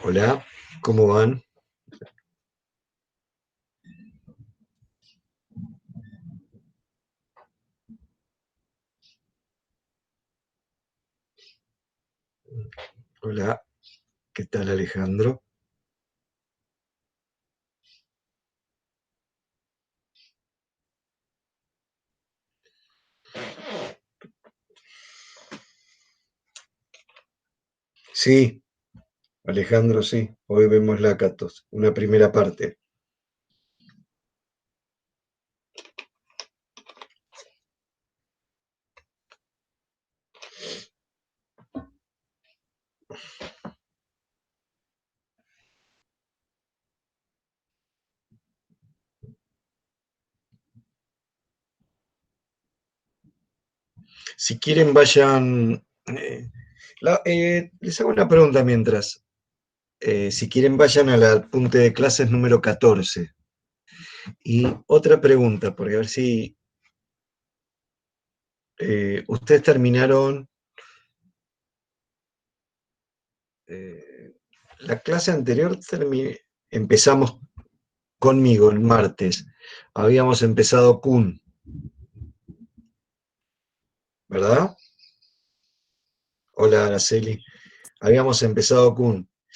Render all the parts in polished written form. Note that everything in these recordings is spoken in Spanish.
Hola, ¿cómo van? Hola, ¿qué tal Alejandro? Sí, Alejandro, sí. Hoy vemos Lácatos, una primera parte. Si quieren, vayan. Les hago una pregunta mientras. Si quieren, vayan al apunte de clases número 14. Y otra pregunta, porque a ver si ustedes terminaron. eh, la clase anterior empezamos conmigo el martes. Habíamos empezado Kun, ¿verdad? Hola, Araceli. Habíamos empezado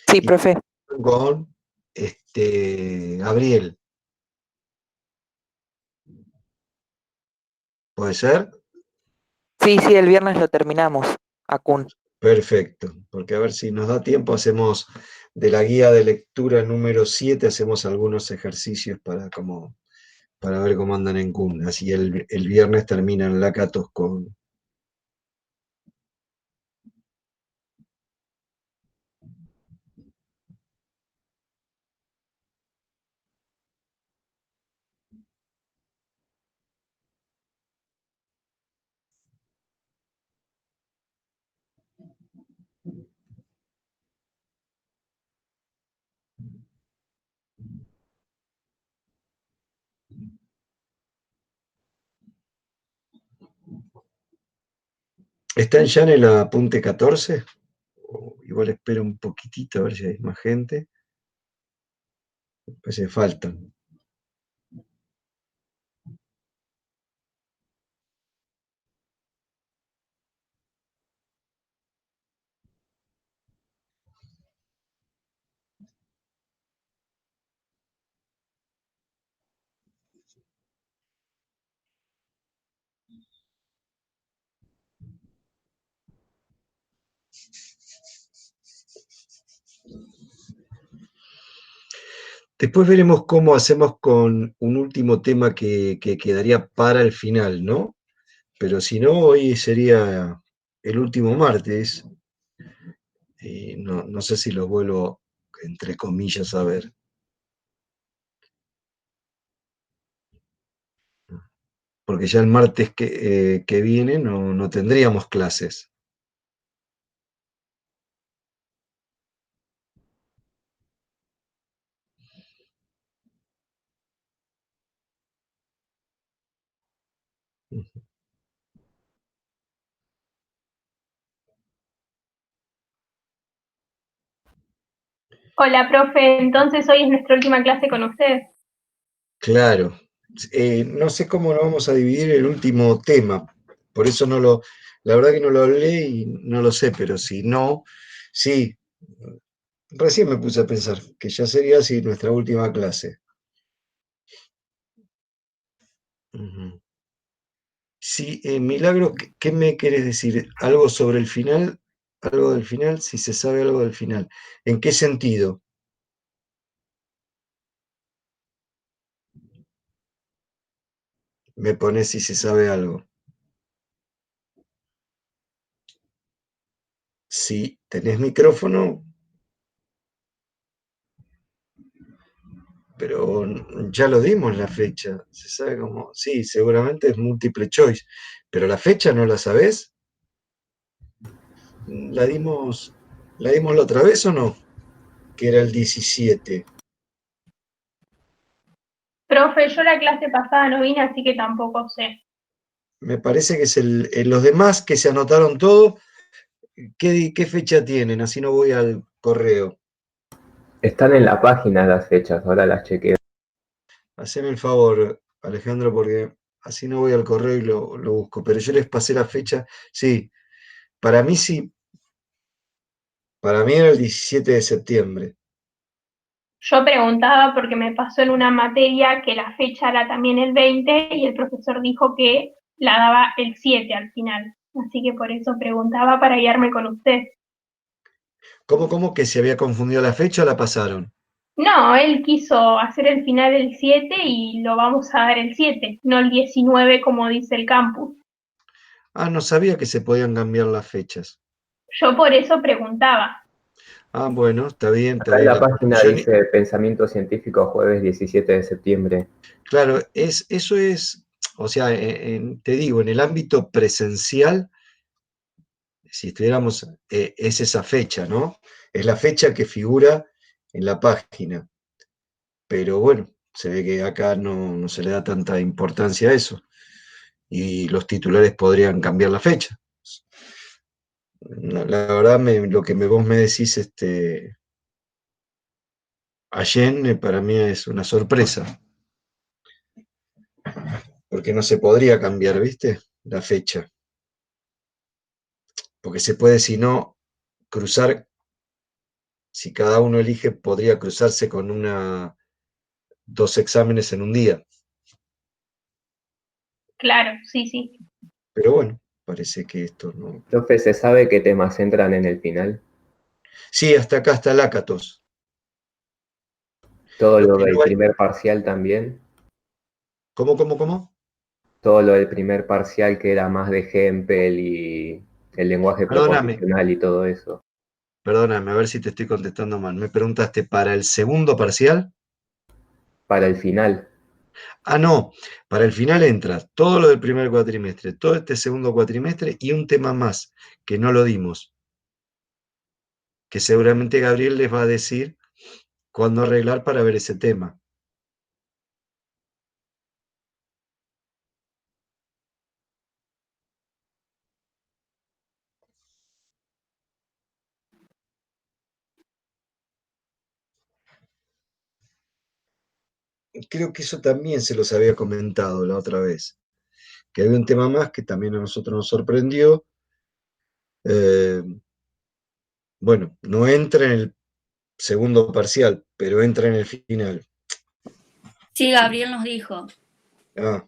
Sí, y profe. con Gabriel. ¿Puede ser? Sí, sí, el viernes lo terminamos, Akun. Perfecto, porque a ver si nos da tiempo, hacemos de la guía de lectura número 7, hacemos algunos ejercicios para ver cómo andan en Kun. Así el viernes terminan Lácatos con. ¿Están ya en el apunte 14? Igual espero un poquitito a ver si hay más gente. Pues se faltan. Después veremos cómo hacemos con un último tema que quedaría para el final, ¿no? Pero si no, hoy sería el último martes, y no sé si lo vuelvo, entre comillas, a ver, porque ya el martes que viene no tendríamos clases. Hola, profe. Entonces hoy es nuestra última clase con usted. Claro. No sé cómo lo vamos a dividir el último tema, por eso la verdad que no lo hablé y no lo sé, pero si no, sí, recién me puse a pensar que ya sería así nuestra última clase. Ujú. Sí, Milagro, ¿qué me querés decir? ¿Algo sobre el final? ¿Algo del final? Si se sabe algo del final. ¿En qué sentido? Me pones si se sabe algo. Si tenés micrófono, pero ya lo dimos la fecha. ¿Se sabe cómo? Sí, seguramente es múltiple choice, pero la fecha no la sabés. ¿La dimos, la dimos la otra vez o no? Que era el 17. Profe, yo la clase pasada no vine, así que tampoco sé. Me parece que es los demás que se anotaron todo. ¿Qué fecha tienen? Así no voy al correo. Están en la página las fechas, ahora las chequeo. Haceme el favor, Alejandro, porque así no voy al correo y lo busco. Pero yo les pasé la fecha. Sí, sí, para mí era el 17 de septiembre. Yo preguntaba porque me pasó en una materia que la fecha era también el 20 y el profesor dijo que la daba el 7 al final. Así que por eso preguntaba para guiarme con usted. ¿Cómo que se había confundido la fecha o la pasaron? No, él quiso hacer el final el 7 y lo vamos a dar el 7, no el 19 como dice el campus. Ah, no sabía que se podían cambiar las fechas. Yo por eso preguntaba. Ah, bueno, está bien, está Acá en bien. la página Yo ni- dice Pensamiento Científico jueves 17 de septiembre. claro, eso es, o sea, te digo, en el ámbito presencial, si estuviéramos, es esa fecha, ¿no? Es la fecha que figura en la página. Pero bueno, se ve que acá no se le da tanta importancia a eso. Y los titulares podrían cambiar la fecha. No, la verdad, lo que vos me decís, Allen, para mí es una sorpresa, porque no se podría cambiar, ¿viste? La fecha. Porque se puede, si no, cruzar, si cada uno elige, podría cruzarse con dos exámenes en un día. Claro, sí, sí. Pero bueno, parece que esto no. Profe, ¿se sabe qué temas entran en el final? Sí, hasta acá está Lácatos. Todo Lo lo que no del hay. primer parcial también. ¿Cómo? Todo lo del primer parcial que era más de Hempel y el lenguaje Perdóname, proposicional y todo eso. perdóname, a ver si te estoy contestando mal. Me preguntaste para el segundo parcial. Para el final. Ah, no, para el final entra todo lo del primer cuatrimestre, todo este segundo cuatrimestre y un tema más que no lo dimos, que seguramente Gabriel les va a decir cuándo arreglar para ver ese tema. Creo que eso también se los había comentado la otra vez, que había un tema más que también a nosotros nos sorprendió. Eh, bueno, no entra en el segundo parcial, pero entra en el final. Sí, Gabriel nos dijo. Ah,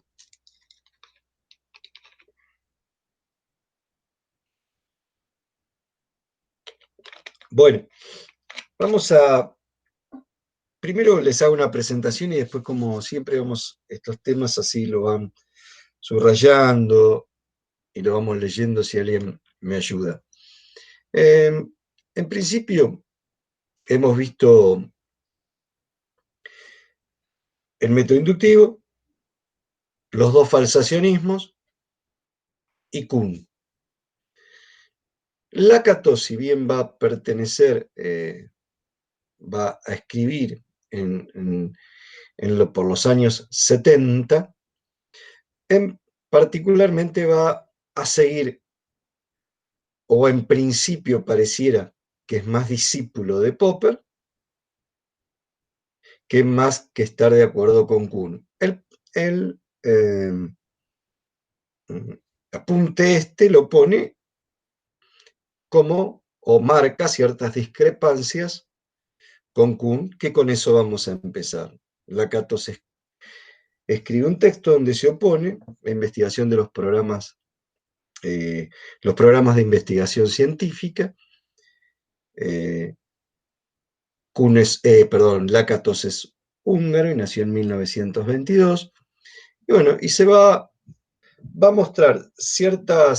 bueno, vamos a. Primero les hago una presentación y después, como siempre, vamos, estos temas así lo van subrayando y lo vamos leyendo si alguien me ayuda. En principio, hemos visto el método inductivo, los dos falsacionismos y Kuhn. Lakatos, si bien va a pertenecer, va a escribir por los años 70, particularmente va a seguir, o en principio pareciera que es más discípulo de Popper, que más que estar de acuerdo con Kuhn. El apunte lo pone como, o marca ciertas discrepancias con Kuhn, que con eso vamos a empezar. Lakatos escribe un texto donde se opone la investigación de los programas de investigación científica. Lakatos es húngaro y nació en 1922. Y bueno, y se va a mostrar cierta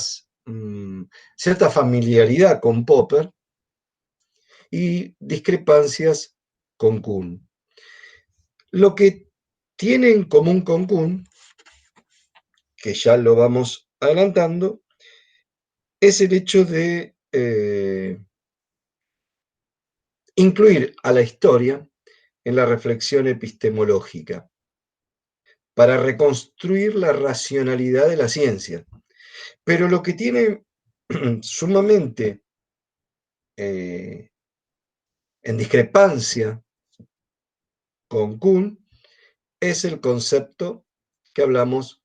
familiaridad con Popper y discrepancias con Kuhn. Lo que tiene en común con Kuhn, que ya lo vamos adelantando, es el hecho de incluir a la historia en la reflexión epistemológica para reconstruir la racionalidad de la ciencia. Pero lo que tiene sumamente en discrepancia con Kuhn es el concepto que hablamos,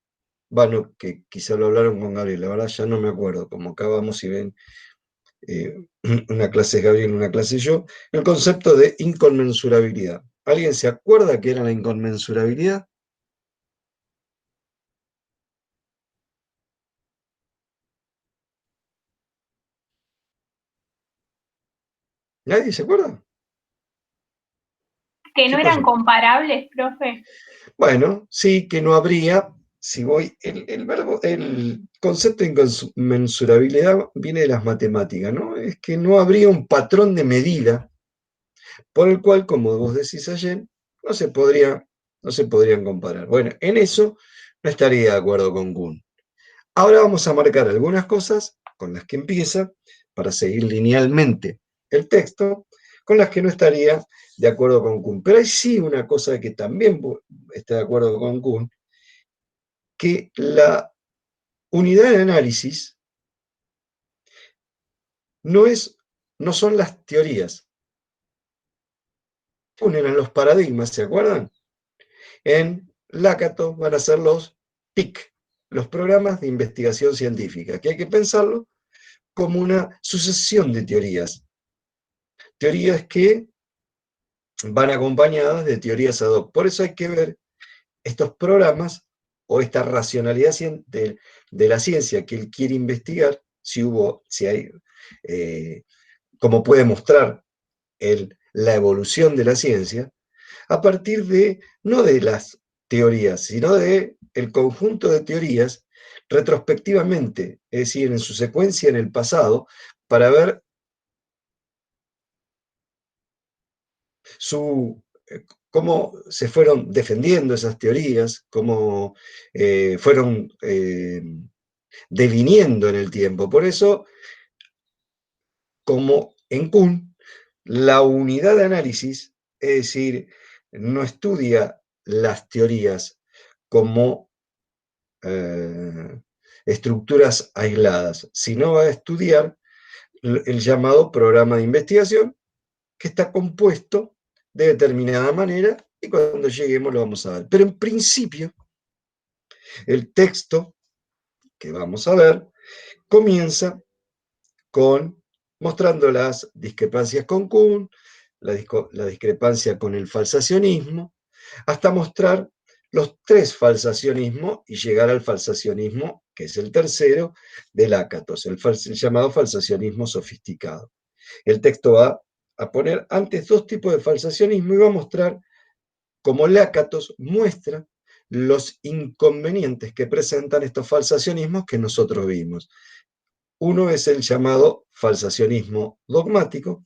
bueno, que quizá lo hablaron con Gabriel, la verdad ya no me acuerdo, como acabamos y ven, una clase es Gabriel, una clase yo, el concepto de inconmensurabilidad. ¿Alguien se acuerda qué era la inconmensurabilidad? ¿Nadie se acuerda? Que no ¿Qué eran pasó? comparables, profe. Bueno, sí, que no habría, si voy, el concepto de inconmensurabilidad viene de las matemáticas, ¿no? Es que no habría un patrón de medida por el cual, como vos decís ayer, no se podrían comparar. Bueno, en eso no estaría de acuerdo con Kuhn. Ahora vamos a marcar algunas cosas con las que empieza, para seguir linealmente el texto, con las que no estaría de acuerdo con Kuhn. Pero hay sí una cosa que también está de acuerdo con Kuhn, que la unidad de análisis no son las teorías, unen a los paradigmas, ¿se acuerdan? En Lakatos van a ser los PIC, los programas de investigación científica, que hay que pensarlo como una sucesión de teorías. Teorías que van acompañadas de teorías ad hoc. Por eso hay que ver estos programas o esta racionalidad de la ciencia que él quiere investigar, si hay, como puede mostrar la evolución de la ciencia, a partir de, no de las teorías, sino de el conjunto de teorías retrospectivamente, es decir, en su secuencia en el pasado, para ver cómo se fueron defendiendo esas teorías, cómo fueron deviniendo en el tiempo. Por eso, como en Kuhn, la unidad de análisis, es decir, no estudia las teorías como estructuras aisladas, sino va a estudiar el llamado programa de investigación, que está compuesto de determinada manera, y cuando lleguemos lo vamos a ver. Pero en principio, el texto que vamos a ver comienza mostrando las discrepancias con Kuhn, la discrepancia con el falsacionismo, hasta mostrar los tres falsacionismos y llegar al falsacionismo, que es el tercero, de Lakatos, el llamado falsacionismo sofisticado. El texto va a poner antes dos tipos de falsacionismo y va a mostrar cómo Lakatos muestra los inconvenientes que presentan estos falsacionismos que nosotros vimos. Uno es el llamado falsacionismo dogmático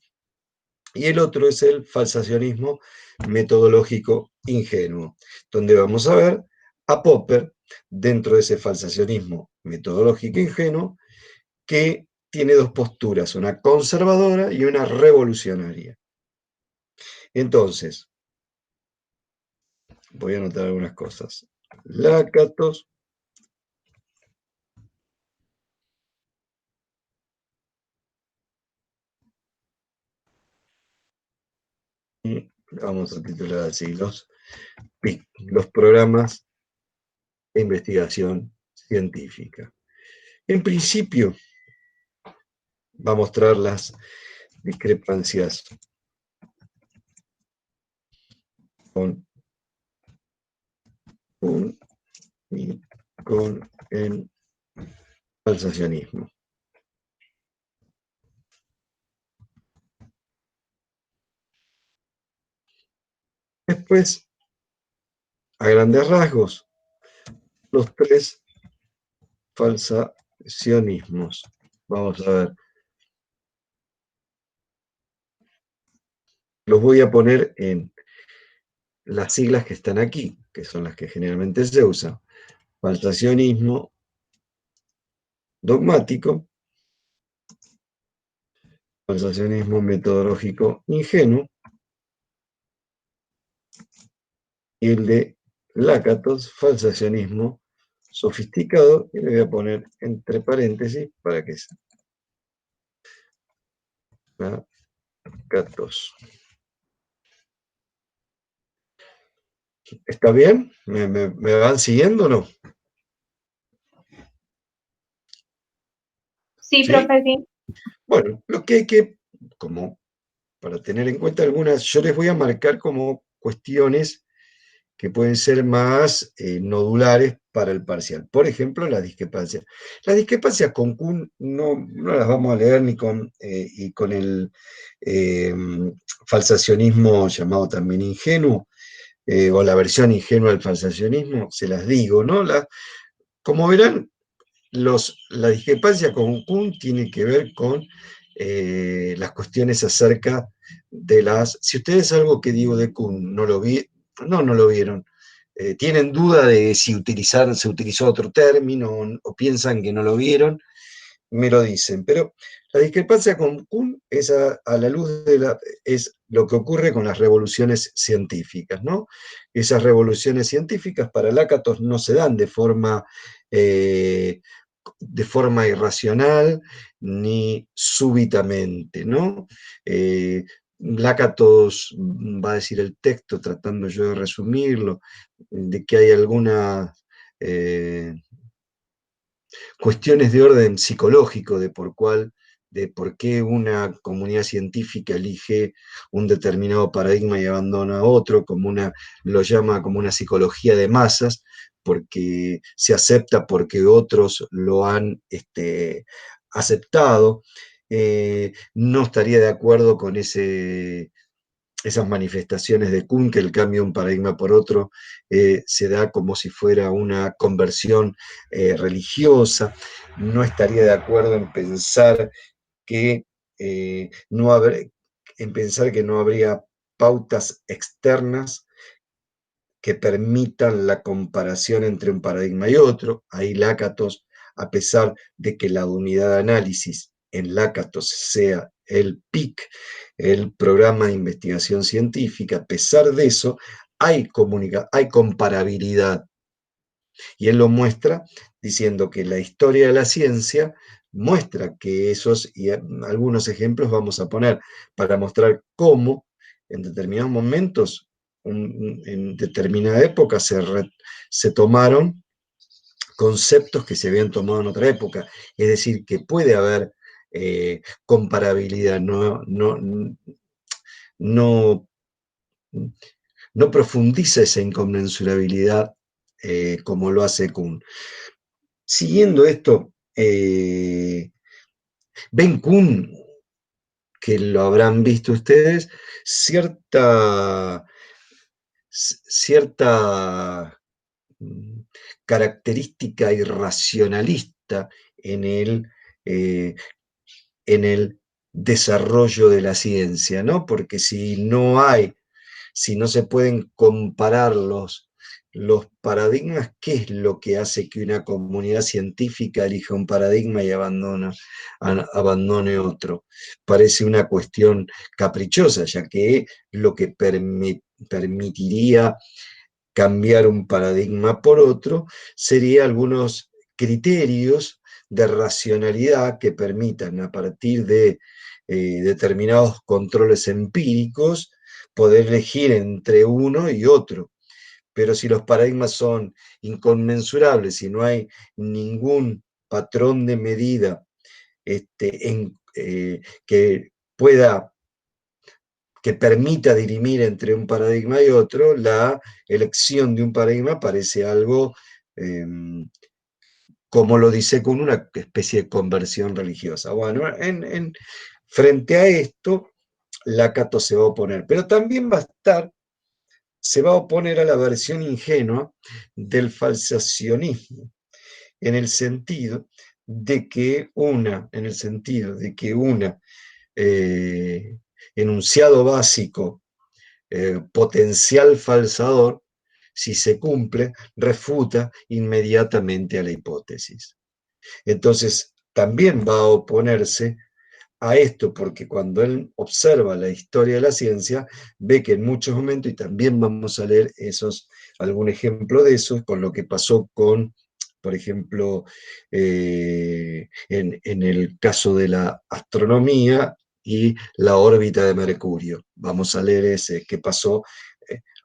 y el otro es el falsacionismo metodológico ingenuo, donde vamos a ver a Popper dentro de ese falsacionismo metodológico ingenuo, que tiene dos posturas, una conservadora y una revolucionaria. Entonces, voy a anotar algunas cosas. Lakatos y vamos a titular así, los PIC, los programas de investigación científica. En principio, va a mostrar las discrepancias con Kuhn y con el falsacionismo. Después, a grandes rasgos, los tres falsacionismos. Vamos a ver. Los voy a poner en las siglas que están aquí, que son las que generalmente se usan. Falsacionismo dogmático, falsacionismo metodológico ingenuo, y el de Lakatos, falsacionismo sofisticado, y le voy a poner entre paréntesis para que sea Lakatos. ¿Está bien? ¿Me van siguiendo o no? Sí, ¿Sí? profe, sí. Bueno, lo que hay que, como para tener en cuenta algunas, yo les voy a marcar como cuestiones que pueden ser más nodulares para el parcial. Por ejemplo, la discrepancia. Las discrepancias con Kuhn no las vamos a leer ni con, y con el eh, falsacionismo llamado también ingenuo, o la versión ingenua del falsacionismo, se las digo, ¿no? Como verán, la discrepancia con Kuhn tiene que ver con las cuestiones acerca de las... Si ustedes algo que digo de Kuhn no lo no lo vieron, tienen duda de si se utilizó otro término o piensan que no lo vieron, me lo dicen. Pero la discrepancia con Kuhn es a la luz es lo que ocurre con las revoluciones científicas, ¿no? Esas revoluciones científicas para Lakatos no se dan de forma irracional ni súbitamente, ¿no? Lakatos va a decir el texto, tratando yo de resumirlo, de que hay algunas cuestiones de orden psicológico de por qué una comunidad científica elige un determinado paradigma y abandona otro, lo llama como una psicología de masas, porque se acepta porque otros lo han aceptado. No estaría de acuerdo con esas manifestaciones de Kuhn, que el cambio de un paradigma por otro se da como si fuera una conversión religiosa. No estaría de acuerdo en pensar que no habría pautas externas que permitan la comparación entre un paradigma y otro. Ahí Lakatos, a pesar de que la unidad de análisis en Lakatos sea el PIC, el programa de investigación científica, a pesar de eso, hay comparabilidad. Y él lo muestra diciendo que la historia de la ciencia muestra que y algunos ejemplos vamos a poner para mostrar cómo en determinados momentos, en determinada época, se tomaron conceptos que se habían tomado en otra época. Es decir, que puede haber comparabilidad, no, no profundiza esa inconmensurabilidad como lo hace Kuhn. Siguiendo esto, ven Kuhn, que lo habrán visto ustedes, cierta característica irracionalista eh, en el desarrollo de la ciencia, ¿no? Porque si no se pueden comparar los paradigmas, ¿qué es lo que hace que una comunidad científica elija un paradigma y abandone otro? Parece una cuestión caprichosa, ya que lo que permitiría cambiar un paradigma por otro sería algunos criterios de racionalidad que permitan, a partir de determinados controles empíricos, poder elegir entre uno y otro. Pero si los paradigmas son inconmensurables y no hay ningún patrón de medida que que permita dirimir entre un paradigma y otro, la elección de un paradigma parece algo, como lo dice, con una especie de conversión religiosa. Bueno, frente a esto, Lakatos se va a oponer, pero también se va a oponer a la versión ingenua del falsacionismo, en el sentido de que enunciado básico, potencial falsador, si se cumple, refuta inmediatamente a la hipótesis. Entonces, también va a oponerse a esto, porque cuando él observa la historia de la ciencia, ve que en muchos momentos, y también vamos a leer algún ejemplo de eso, con lo que pasó con, por ejemplo, en el caso de la astronomía y la órbita de Mercurio. Vamos a leer ese, qué pasó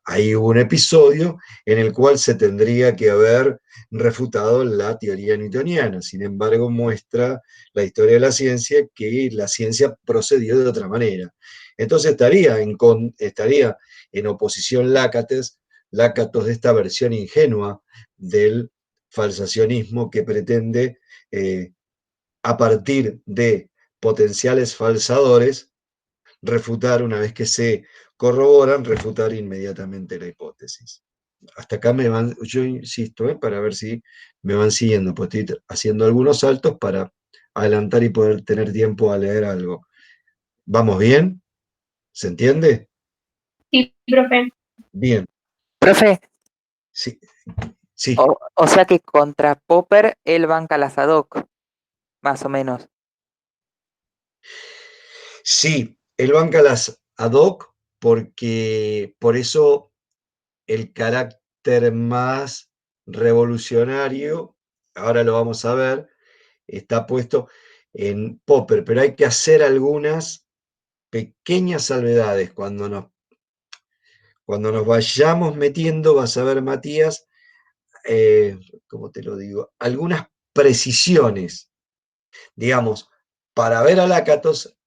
ahí hubo un episodio en el cual se tendría que haber refutado la teoría newtoniana. Sin embargo, muestra la historia de la ciencia que la ciencia procedió de otra manera. Entonces estaría en oposición Lácatos de esta versión ingenua del falsacionismo que pretende, a partir de potenciales falsadores, refutar, una vez que se corroboran, refutar inmediatamente la hipótesis. Hasta acá yo insisto, para ver si me van siguiendo, pues estoy haciendo algunos saltos para adelantar y poder tener tiempo a leer algo. ¿Vamos bien? ¿Se entiende? Sí, profe. Bien. Profe, Sí, sí. o sea que contra Popper él banca las ad hoc, más o menos. Sí, él banca las ad hoc porque por eso el carácter más revolucionario, ahora lo vamos a ver, está puesto en Popper, pero hay que hacer algunas pequeñas salvedades. Cuando nos vayamos metiendo, vas a ver, Matías, ¿cómo te lo digo? Algunas precisiones. Digamos, para ver a Lácatos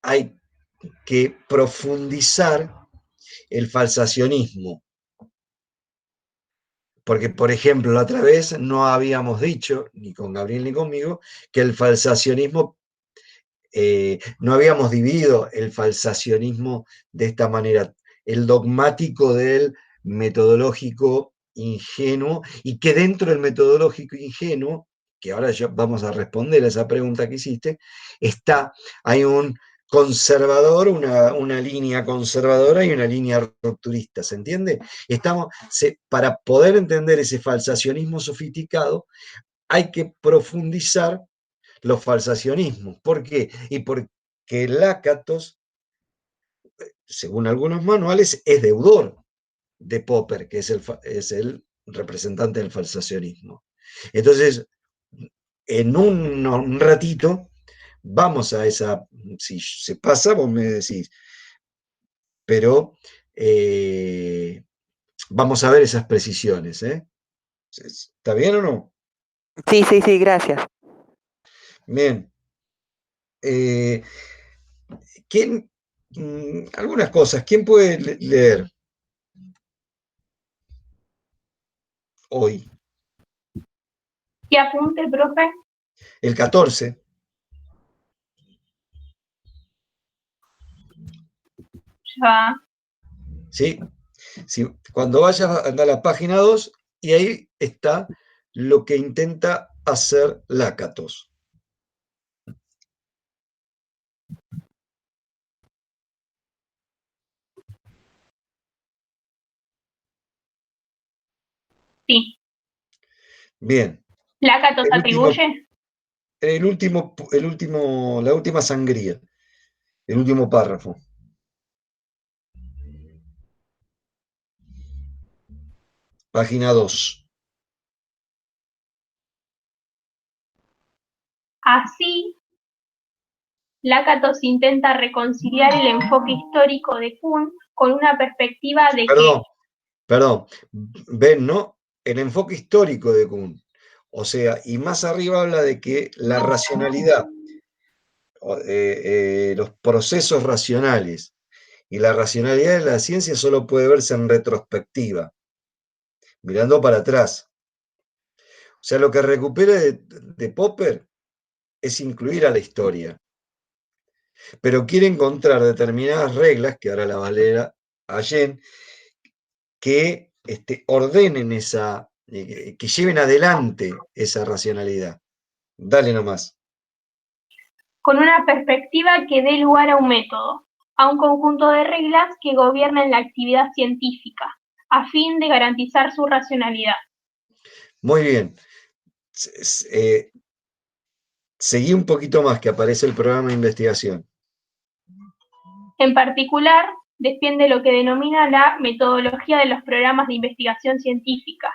hay que profundizar el falsacionismo. Porque, por ejemplo, la otra vez no habíamos dicho, ni con Gabriel ni conmigo, que el falsacionismo, no habíamos dividido el falsacionismo de esta manera, el dogmático del metodológico ingenuo, y que dentro del metodológico ingenuo, que ahora ya vamos a responder a esa pregunta que hiciste, hay un conservador, una línea conservadora y una línea rupturista, ¿se entiende? Para poder entender ese falsacionismo sofisticado, hay que profundizar los falsacionismos. ¿Por qué? Y porque Lácatos, según algunos manuales, es deudor de Popper, que es el representante del falsacionismo. Entonces, en un ratito, vamos a esa, si se pasa, vos me decís, pero vamos a ver esas precisiones. ¿Está bien o no? Sí, sí, sí, gracias. Bien. Algunas cosas, ¿quién puede leer hoy? ¿Qué apunte, profe? El 14. Ya. ¿Sí? Cuando vayas, anda a la página 2 y ahí está lo que intenta hacer Lácatos. Sí. Bien. ¿Lácatos atribuye? La última sangría, el último párrafo. Página 2. Así, Lácatos intenta reconciliar el enfoque histórico de Kuhn con una perspectiva de Perdón, ven, ¿no? El enfoque histórico de Kuhn. O sea, y más arriba habla de que la racionalidad, los procesos racionales y la racionalidad de la ciencia solo puede verse en retrospectiva, mirando para atrás. O sea, lo que recupera de Popper es incluir a la historia, pero quiere encontrar determinadas reglas, que ahora la va a leer Allen, que ordenen que lleven adelante esa racionalidad. Dale nomás. con una perspectiva que dé lugar a un método, a un conjunto de reglas que gobiernen la actividad científica, a fin de garantizar su racionalidad. Muy bien. Seguí un poquito más, que aparece el programa de investigación. En particular, defiende lo que denomina la metodología de los programas de investigación científica,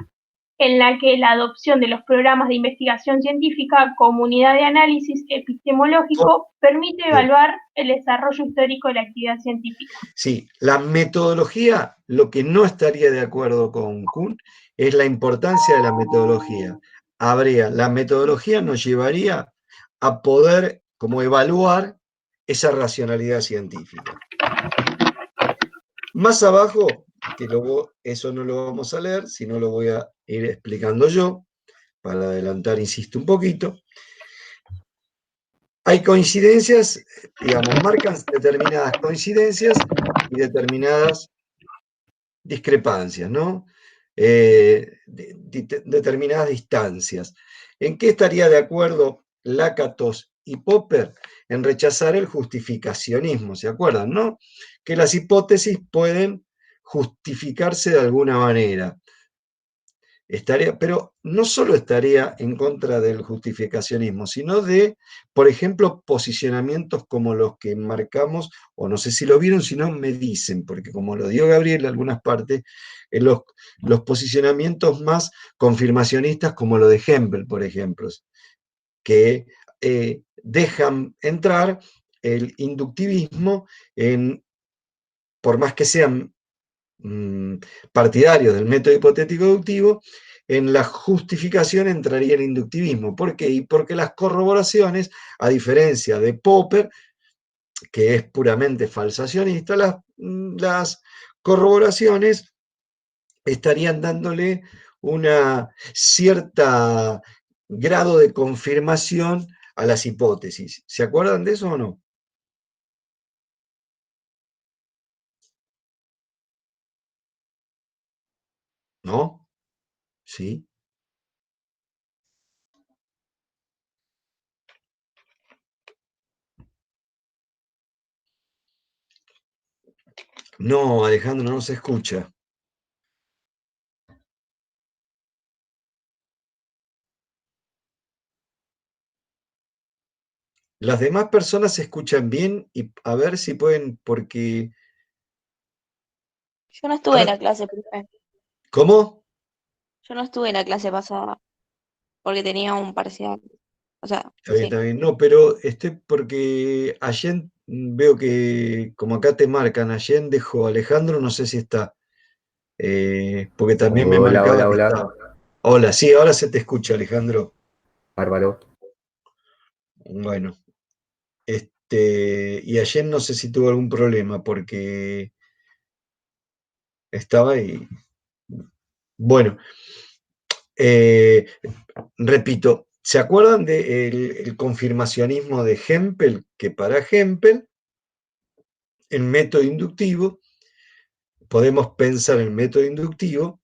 en la que la adopción de los programas de investigación científica como unidad de análisis epistemológico permite Bien. evaluar el desarrollo histórico de la actividad científica. Sí, la metodología, lo que no estaría de acuerdo con Kuhn es la importancia de la metodología. La metodología nos llevaría a poder como evaluar esa racionalidad científica. Más abajo, eso no lo vamos a leer, sino lo voy a ir explicando yo, para adelantar, insisto, un poquito. Hay coincidencias, digamos, marcan determinadas coincidencias y determinadas discrepancias, ¿no? Determinadas distancias. ¿En qué estaría de acuerdo Lakatos y Popper? En rechazar el justificacionismo, ¿se acuerdan, no? Que las hipótesis pueden justificarse de alguna manera. Pero no solo estaría en contra del justificacionismo, sino de, por ejemplo, posicionamientos como los que marcamos, o no sé si lo vieron, si no me dicen, porque como lo dio Gabriel en algunas partes, los posicionamientos más confirmacionistas como lo de Hempel, por ejemplo, que dejan entrar el inductivismo por más que sean partidarios del método hipotético deductivo, en la justificación entraría el inductivismo. ¿Por qué? Y porque las corroboraciones, a diferencia de Popper, que es puramente falsacionista, las corroboraciones estarían dándole una cierta grado de confirmación a las hipótesis. ¿Se acuerdan de eso o no? ¿No? ¿Sí? No, Alejandro, no se escucha. Las demás personas se escuchan bien y a ver si pueden, porque... Yo no estuve en la clase, profe. ¿Cómo? Yo no estuve en la clase pasada porque tenía un parcial. O sea, Está bien, sí. está bien. No, pero porque ayer veo que, como acá te marcan, ayer dejó Alejandro, no sé si está, porque también me Hola, marcaba hola, que hola. estaba. Hola, sí, ahora se te escucha, Alejandro. Bárbaro. Bueno, y ayer no sé si tuvo algún problema porque estaba ahí. Bueno, repito, ¿se acuerdan del confirmacionismo de Hempel? Que para Hempel, el método inductivo, podemos pensar el método inductivo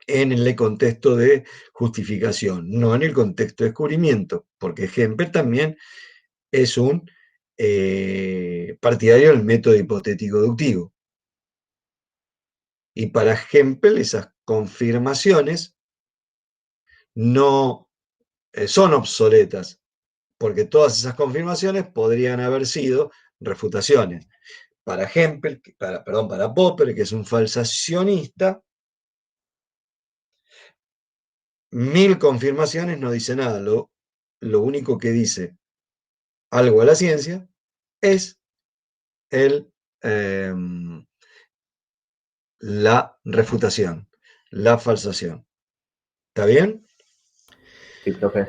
en el contexto de justificación, no en el contexto de descubrimiento, porque Hempel también es un partidario del método hipotético deductivo. Y para Hempel esas confirmaciones no son obsoletas, porque todas esas confirmaciones podrían haber sido refutaciones. Para Hempel, para Popper, que es un falsacionista, 1000 confirmaciones no dice nada. Lo único que dice algo a la ciencia es la refutación, la falsación. ¿Está bien? Sí, profe.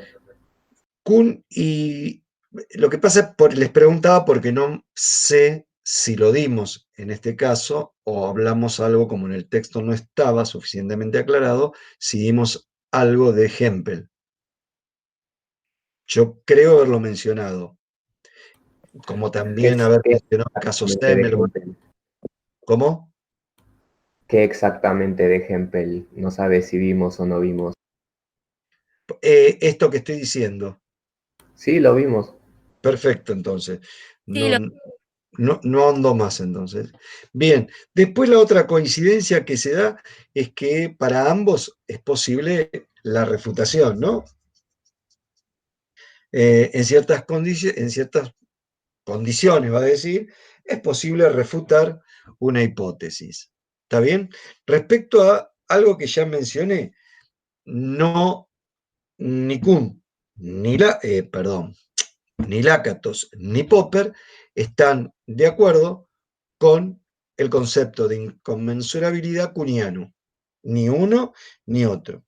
Kuhn, y lo que pasa, les preguntaba porque no sé si lo dimos en este caso o hablamos algo como en el texto no estaba suficientemente aclarado, si dimos algo de Hempel. Yo creo haberlo mencionado, como también haber ¿Qué mencionado el caso exactamente de Semmel. Hempel? ¿Cómo? ¿Qué exactamente de Hempel? No sabe si vimos o no vimos. Esto que estoy diciendo. Sí, lo vimos. Perfecto, entonces. Sí, No, no ando más entonces. Bien, después la otra coincidencia que se da es que para ambos es posible la refutación, ¿no? En ciertas condiciones, va a decir, es posible refutar una hipótesis. ¿Está bien? Respecto a algo que ya mencioné, no, ni Kuhn, ni Lakatos, ni Popper están de acuerdo con el concepto de inconmensurabilidad kuhniano, ni uno ni otro.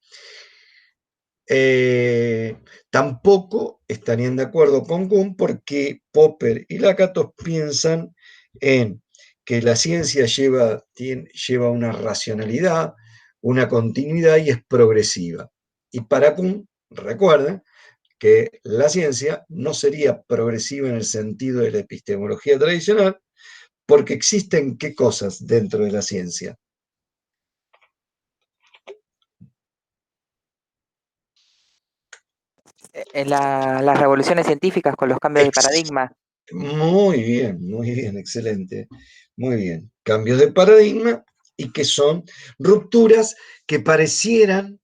Tampoco estarían de acuerdo con Kuhn porque Popper y Lakatos piensan en que la ciencia lleva una racionalidad, una continuidad y es progresiva. Y para Kuhn, recuerden que la ciencia no sería progresiva en el sentido de la epistemología tradicional, porque existen ¿qué cosas dentro de la ciencia? En las revoluciones científicas con los cambios de paradigma. Muy bien, excelente. Muy bien. Cambios de paradigma y que son rupturas que parecieran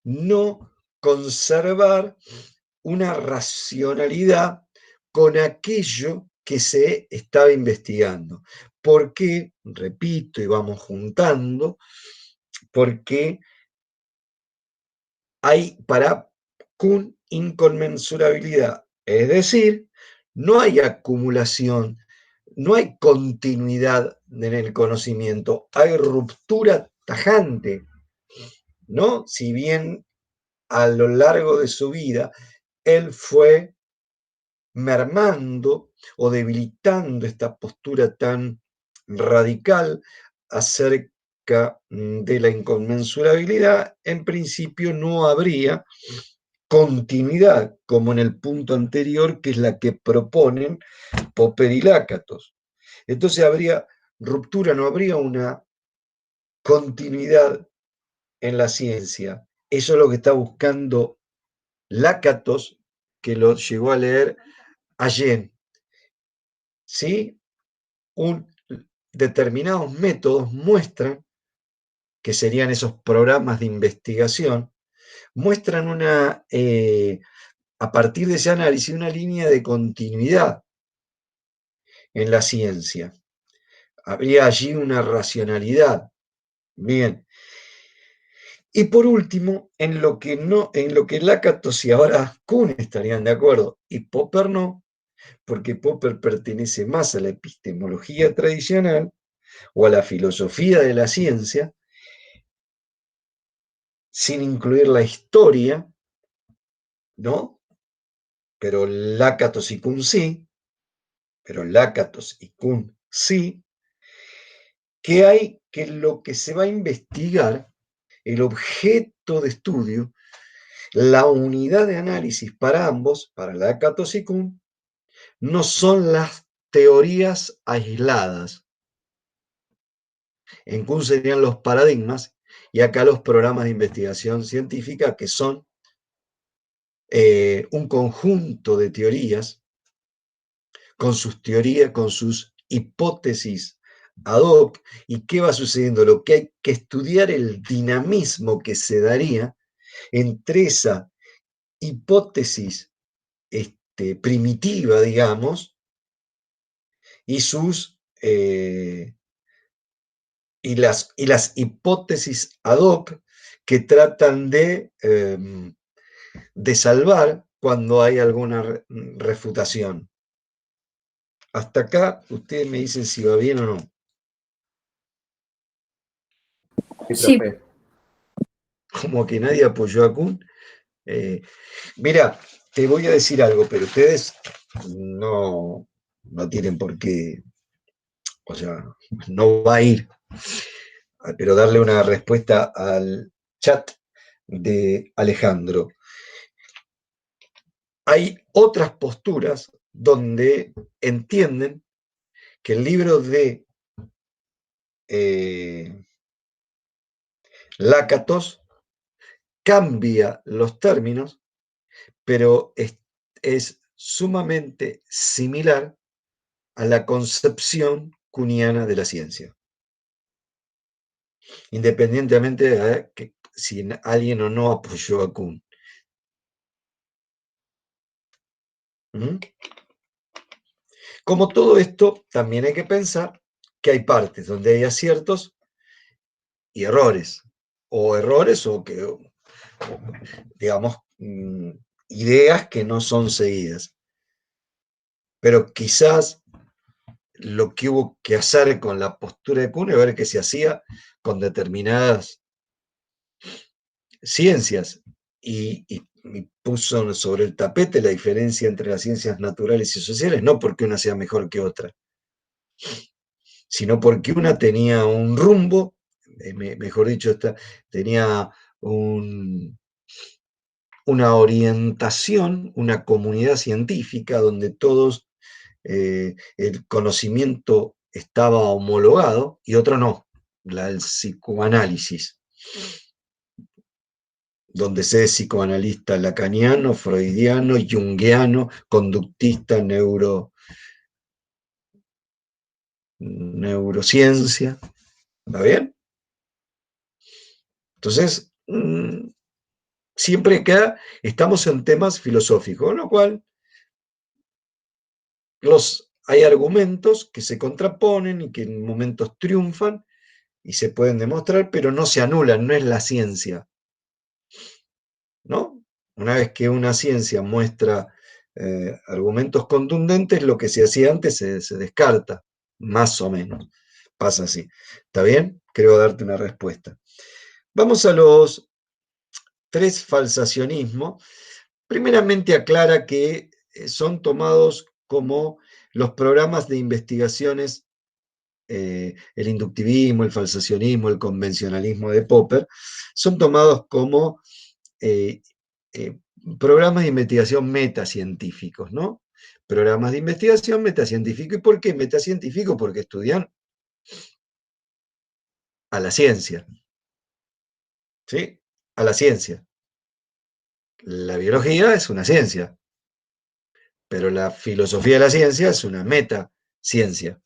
no conservar una racionalidad con aquello que se estaba investigando. Porque, repito, y vamos juntando, porque hay para Kuhn inconmensurabilidad, es decir, no hay acumulación, no hay continuidad en el conocimiento, hay ruptura tajante, ¿no? Si bien a lo largo de su vida él fue mermando o debilitando esta postura tan radical acerca de la inconmensurabilidad, en principio no habría continuidad, como en el punto anterior, que es la que proponen Popper y Lakatos. Entonces habría ruptura, no habría una continuidad en la ciencia. Eso es lo que está buscando Lakatos, que lo llegó a leer ayer. ¿Sí? Determinados métodos muestran, que serían esos programas de investigación, muestran a partir de ese análisis, una línea de continuidad en la ciencia. Habría allí una racionalidad. Bien. Y por último, en lo que Lakatos y ahora Kuhn estarían de acuerdo, y Popper no, porque Popper pertenece más a la epistemología tradicional o a la filosofía de la ciencia, sin incluir la historia, ¿no? Pero Lakatos y Kuhn sí, que hay que lo que se va a investigar, el objeto de estudio, la unidad de análisis para ambos, para Lakatos y Kuhn, no son las teorías aisladas. En Kuhn serían los paradigmas y acá los programas de investigación científica, que son un conjunto de teorías con sus hipótesis ad hoc. ¿Y qué va sucediendo? Lo que hay que estudiar, el dinamismo que se daría entre esa hipótesis primitiva, digamos, y las hipótesis ad hoc que tratan de salvar cuando hay alguna refutación. Hasta acá, ustedes me dicen si va bien o no. Sí, profe. Como que nadie apoyó a Kuhn. Mira, te voy a decir algo, pero ustedes no tienen por qué, o sea, no va a ir, pero darle una respuesta al chat de Alejandro. Hay otras posturas donde entienden que el libro de Lakatos cambia los términos, pero es sumamente similar a la concepción kuhniana de la ciencia. Independientemente de que si alguien o no apoyó a Kuhn. Como todo esto, también hay que pensar que hay partes donde hay aciertos y errores. o errores digamos, ideas que no son seguidas. Pero quizás lo que hubo que hacer con la postura de Kuhn es ver qué se hacía con determinadas ciencias y puso sobre el tapete la diferencia entre las ciencias naturales y sociales, no porque una sea mejor que otra, sino porque una tenía un rumbo, mejor dicho, tenía una orientación, una comunidad científica donde todos el conocimiento estaba homologado y otro no, el psicoanálisis, donde se es psicoanalista lacaniano, freudiano, junguiano, conductista, neurociencia. ¿Está bien? Entonces, siempre que estamos en temas filosóficos, con lo cual hay argumentos que se contraponen y que en momentos triunfan y se pueden demostrar, pero no se anulan, no es la ciencia, ¿no? Una vez que una ciencia muestra argumentos contundentes, lo que se hacía antes se descarta, más o menos. Pasa así. ¿Está bien? Creo darte una respuesta. Vamos a los 3 falsacionismos. Primeramente aclara que son tomados como los programas de investigaciones, el inductivismo, el falsacionismo, el convencionalismo de Popper, son tomados como programas de investigación metacientíficos, ¿no? Programas de investigación metacientíficos. ¿Y por qué metacientíficos? Porque estudian a la ciencia, ¿sí? A la ciencia. La biología es una ciencia, pero la filosofía de la ciencia es una metaciencia.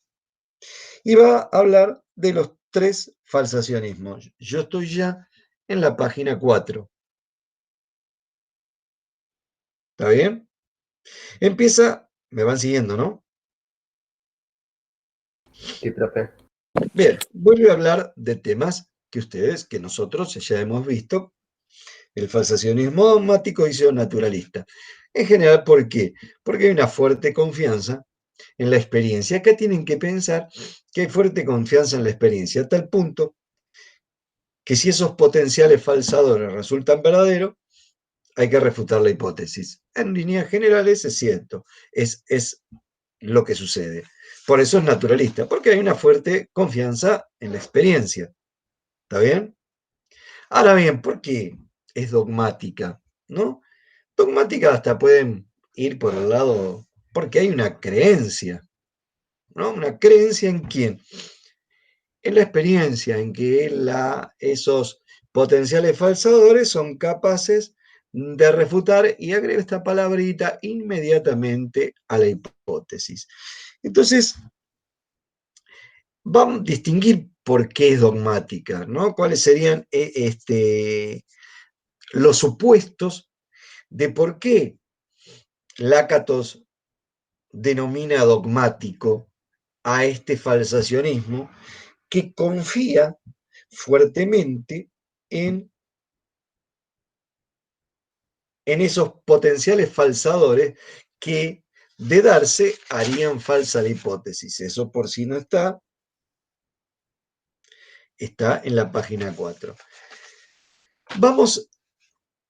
Y va a hablar de los 3 falsacionismos. Yo estoy ya en la página 4. ¿Está bien? Empieza, me van siguiendo, ¿no? Sí, profe. Bien, vuelve a hablar de temas que nosotros ya hemos visto. El falsacionismo dogmático y naturalista. En general, ¿por qué? Porque hay una fuerte confianza en la experiencia. Acá tienen que pensar que hay fuerte confianza en la experiencia, a tal punto que si esos potenciales falsadores resultan verdaderos, hay que refutar la hipótesis. En líneas generales es cierto, es lo que sucede. Por eso es naturalista, porque hay una fuerte confianza en la experiencia. ¿Está bien? Ahora bien, ¿por qué es dogmática? ¿No? Dogmática hasta pueden ir por el lado, porque hay una creencia, ¿no? Una creencia en quién, en la experiencia, en que esos potenciales falsadores son capaces de refutar, y agrego esta palabrita, inmediatamente a la hipótesis. Entonces, vamos a distinguir por qué es dogmática, ¿no? ¿Cuáles serían los supuestos de por qué Lakatos denomina dogmático a este falsacionismo que confía fuertemente en esos potenciales falsadores que, de darse, harían falsa la hipótesis. Eso por si no está en la página 4. Vamos,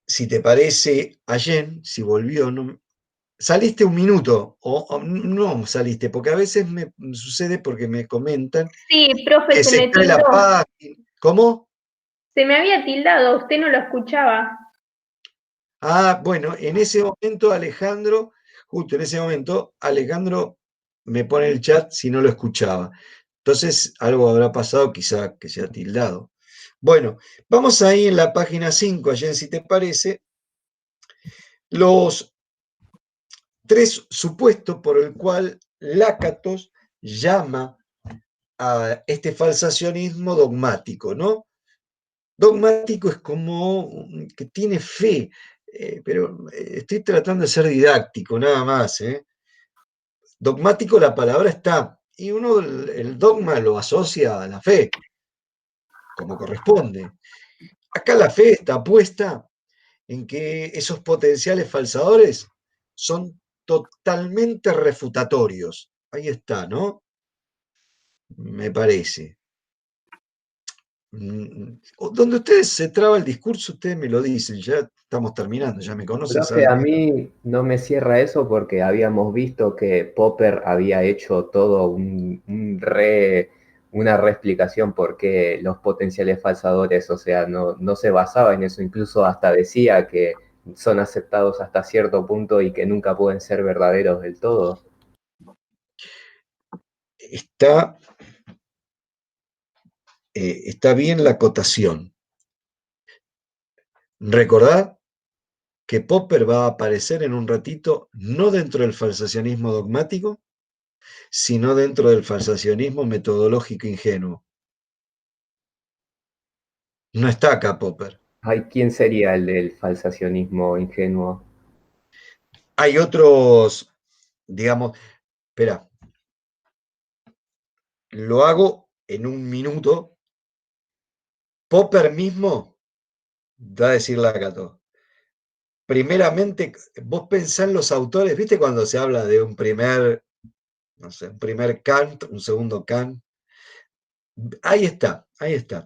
si te parece, Allen, si volvió, no, saliste un minuto, o no saliste, porque a veces me sucede porque me comentan Sí, profe, que se se me cae la tildó. página. ¿Cómo? Se me había tildado, usted no lo escuchaba. Ah, bueno, en ese momento justo en ese momento, Alejandro me pone en el chat si no lo escuchaba. Entonces, algo habrá pasado, quizá que se ha tildado. Bueno, vamos ahí en la página 5, Allen, si te parece, los 3 supuestos por el cual Lakatos llama a este falsacionismo dogmático, ¿no? Dogmático es como que tiene fe, pero estoy tratando de ser didáctico, nada más. Dogmático, la palabra está, y uno el dogma lo asocia a la fe, como corresponde. Acá la fe está puesta en que esos potenciales falsadores son totalmente refutatorios. Ahí está, ¿no? Me parece. Donde ustedes se traba el discurso, ustedes me lo dicen, ya estamos terminando, ya me conocen, Profe, saben a que... mí no me cierra eso porque habíamos visto que Popper había hecho todo una reexplicación por qué los potenciales falsadores, o sea, no se basaba en eso, incluso hasta decía que son aceptados hasta cierto punto y que nunca pueden ser verdaderos del todo. Está bien la acotación. Recordad que Popper va a aparecer en un ratito, no dentro del falsacionismo dogmático, sino dentro del falsacionismo metodológico ingenuo. No está acá Popper. Ay, ¿quién sería el del falsacionismo ingenuo? Hay otros, digamos, espera, lo hago en un minuto. Popper mismo da a decir Lakatos. Primeramente, vos pensás en los autores, ¿viste cuando se habla de un primer, no sé, un primer Kant, un segundo Kant? Ahí está,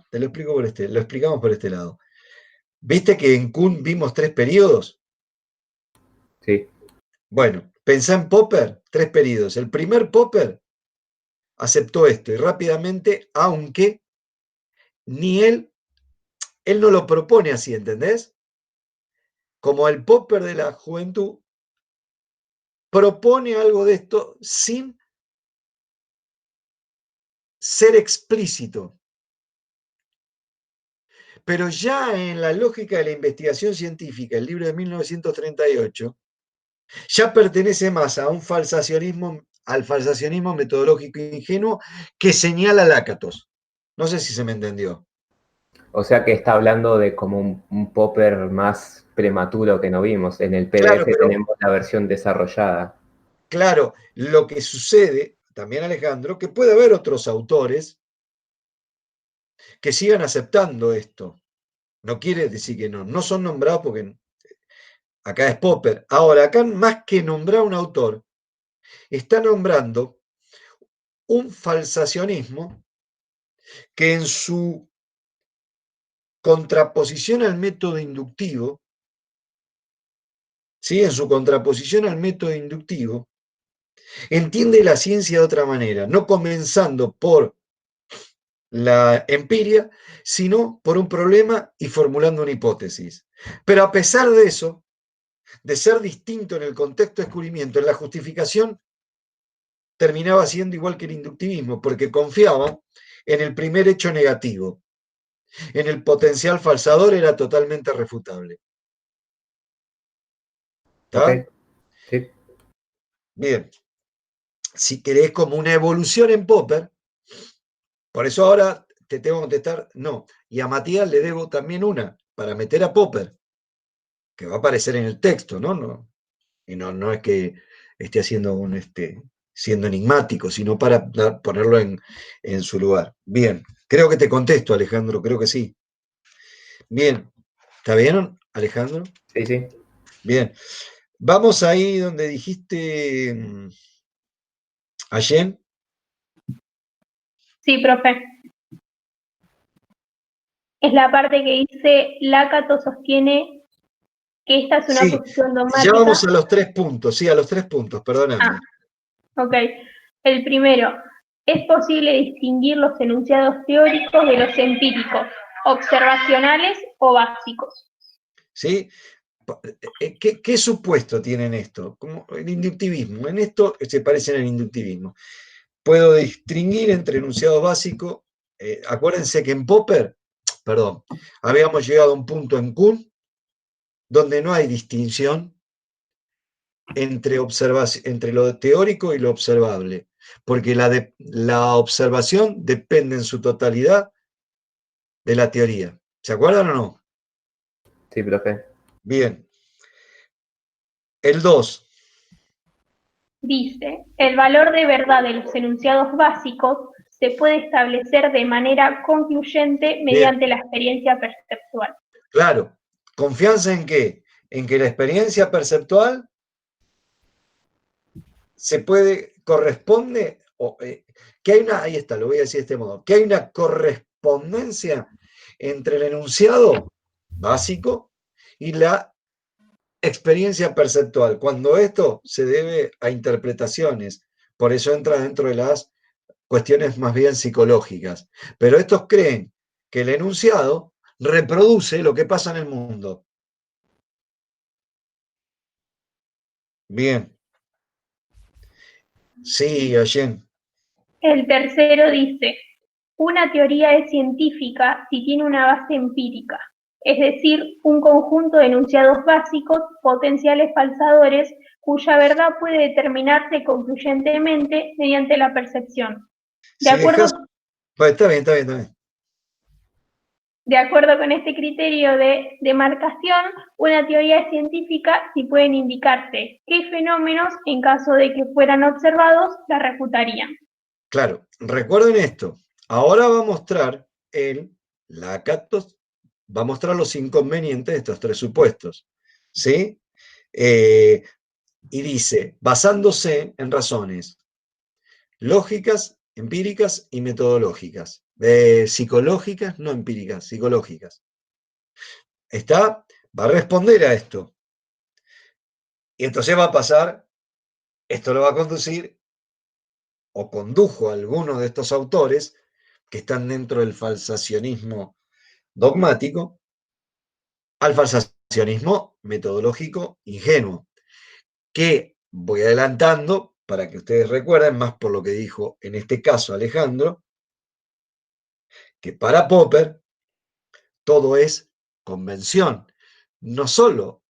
te lo explico lo explicamos por este lado. ¿Viste que en Kuhn vimos 3 periodos? Sí. Bueno, pensá en Popper, 3 periodos. El primer Popper aceptó esto y rápidamente, aunque ni él no lo propone así, ¿entendés? Como el Popper de la juventud propone algo de esto sin ser explícito. Pero ya en la lógica de la investigación científica, el libro de 1938, ya pertenece más a un falsacionismo, al falsacionismo metodológico ingenuo que señala Lakatos. No sé si se me entendió. O sea que está hablando de como un Popper más prematuro que no vimos. En el Claro, PDF pero tenemos la versión desarrollada. claro, lo que sucede, también Alejandro, que puede haber otros autores que sigan aceptando esto. No quiere decir que no son nombrados porque acá es Popper. Ahora, acá más que nombrar un autor, está nombrando un falsacionismo que en su contraposición al método inductivo, ¿sí? En su contraposición al método inductivo, entiende la ciencia de otra manera, no comenzando por la empiria, sino por un problema y formulando una hipótesis. Pero a pesar de eso, de ser distinto en el contexto de descubrimiento, en la justificación terminaba siendo igual que el inductivismo, porque confiaba en el primer hecho negativo. En el potencial falsador era totalmente refutable. ¿Está? Ok, sí. Bien. Si querés como una evolución en Popper, por eso ahora te tengo que contestar, no. Y a Matías le debo también una, para meter a Popper, que va a aparecer en el texto, ¿no? Y no es que esté haciendo siendo enigmático, sino para ponerlo en su lugar. Bien, creo que te contesto, Alejandro, creo que sí. Bien, ¿está bien, Alejandro? Sí, sí. Bien, vamos ahí donde dijiste ayer. Sí, profe. Es la parte que dice, Lakatos sostiene que esta es una Sí, posición ya dogmática. vamos a los 3 puntos, sí, a los 3 puntos, perdóname. Ok. El primero, es posible distinguir los enunciados teóricos de los empíricos, observacionales o básicos. ¿Sí? ¿Qué supuesto tienen esto? Como el inductivismo. En esto se parecen al inductivismo. Puedo distinguir entre enunciado básico. Acuérdense que en Popper, perdón, habíamos llegado a un punto en Kuhn donde no hay distinción entre lo teórico y lo observable, porque la observación depende en su totalidad de la teoría. ¿Se acuerdan o no? Sí, profe. Bien. El 2. Dice, el valor de verdad de los enunciados básicos se puede establecer de manera concluyente mediante la experiencia perceptual. Claro. ¿Confianza en qué? En que la experiencia perceptual se corresponde, que hay una, ahí está, lo voy a decir de este modo, que hay una correspondencia entre el enunciado básico y la experiencia perceptual, cuando esto se debe a interpretaciones, por eso entra dentro de las cuestiones más bien psicológicas. Pero estos creen que el enunciado reproduce lo que pasa en el mundo. Bien. Sí, Allen. El tercero dice, una teoría es científica si tiene una base empírica, es decir, un conjunto de enunciados básicos, potenciales falsadores, cuya verdad puede determinarse concluyentemente mediante la percepción. De Si acuerdo, dejas... Bueno, está bien, está bien, está bien. de acuerdo con este criterio de demarcación, una teoría es científica si pueden indicarse qué fenómenos, en caso de que fueran observados, la refutarían. Claro, recuerden esto. Ahora va a mostrar Lakatos, va a mostrar los inconvenientes de estos tres supuestos. ¿Sí? Y dice, basándose en razones lógicas, empíricas y metodológicas. Psicológicas, no empíricas, psicológicas. ¿Está? Va a responder a esto. Y entonces va a pasar, esto lo va a conducir, o condujo a algunos de estos autores que están dentro del falsacionismo dogmático, al falsacionismo metodológico ingenuo, que voy adelantando para que ustedes recuerden, más por lo que dijo en este caso Alejandro, que para Popper todo es convención. No solo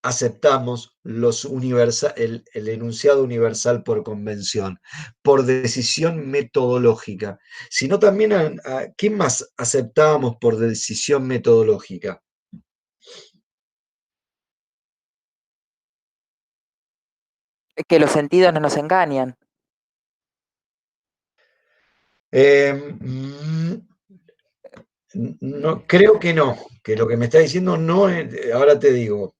aceptamos el enunciado universal por convención, por decisión metodológica, sino también ¿qué más aceptábamos por decisión metodológica? Que los sentidos no nos engañan. No, creo que no, que lo que me está diciendo no es, ahora te digo.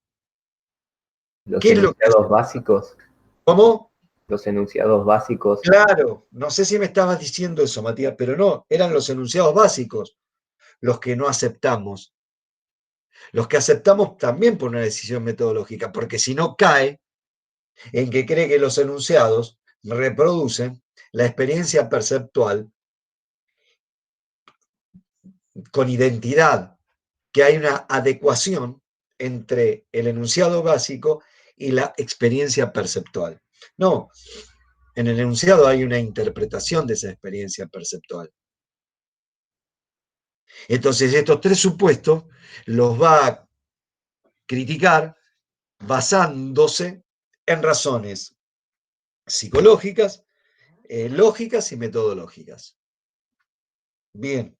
Los ¿Qué es lo que enunciados básicos. ¿Cómo? Los enunciados básicos. Claro, no sé si me estabas diciendo eso, Matías, pero no, eran los enunciados básicos los que no aceptamos. Los que aceptamos también por una decisión metodológica, porque si no cae en que cree que los enunciados reproducen la experiencia perceptual con identidad, que hay una adecuación entre el enunciado básico y la experiencia perceptual. No, en el enunciado hay una interpretación de esa experiencia perceptual. Entonces, estos tres supuestos los va a criticar basándose en razones psicológicas, lógicas y metodológicas. Bien,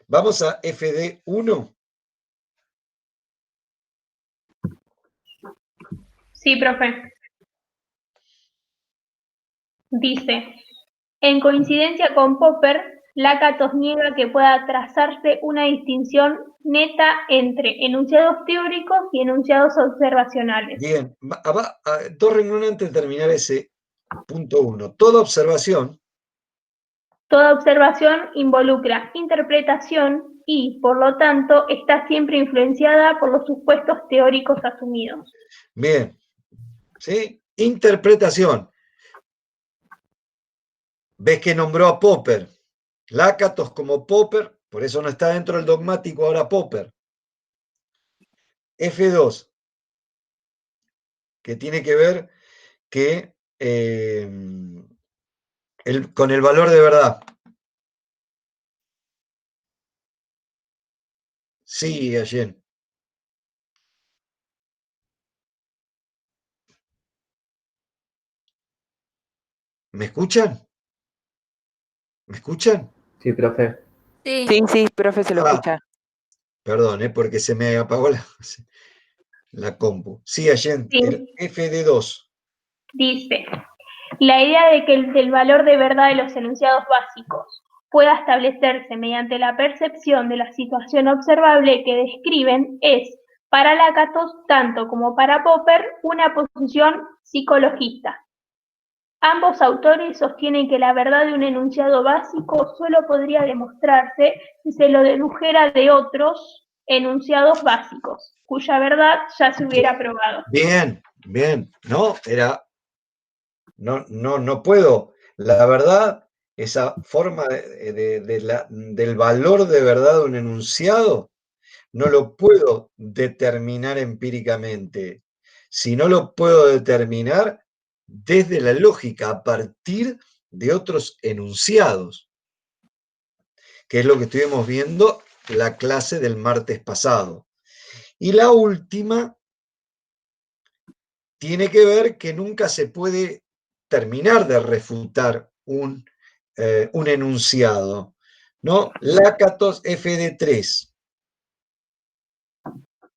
vamos a FD1. Sí, profe. Dice, en coincidencia con Popper, Lakatos niega que pueda trazarse una distinción neta entre enunciados teóricos y enunciados observacionales. Bien, dos renglones antes de terminar ese punto 1. Toda observación involucra interpretación y, por lo tanto, está siempre influenciada por los supuestos teóricos asumidos. Bien, ¿sí? Interpretación. Ves que nombró a Popper. Lakatos como Popper, por eso no está dentro del dogmático ahora Popper. F2, que tiene que ver que, con el valor de verdad. Sí, Allen. ¿Me escuchan? ¿Me escuchan? Sí, profe. Sí. Sí, profe, se lo escucha. Perdón, porque se me apagó la compu. Sí, Allen, Sí. el FD2. Dice, La idea de que del valor de verdad de los enunciados básicos pueda establecerse mediante la percepción de la situación observable que describen es, para Lakatos, tanto como para Popper, una posición psicologista. Ambos autores sostienen que la verdad de un enunciado básico solo podría demostrarse si se lo dedujera de otros enunciados básicos, cuya verdad ya se hubiera probado. Bien, bien. No puedo. La verdad, esa forma del valor de verdad de un enunciado, no lo puedo determinar empíricamente. Si no lo puedo determinar desde la lógica, a partir de otros enunciados, que es lo que estuvimos viendo la clase del martes pasado. Y la última tiene que ver que nunca se puede terminar de refutar un enunciado, ¿no? Lakatos FD3.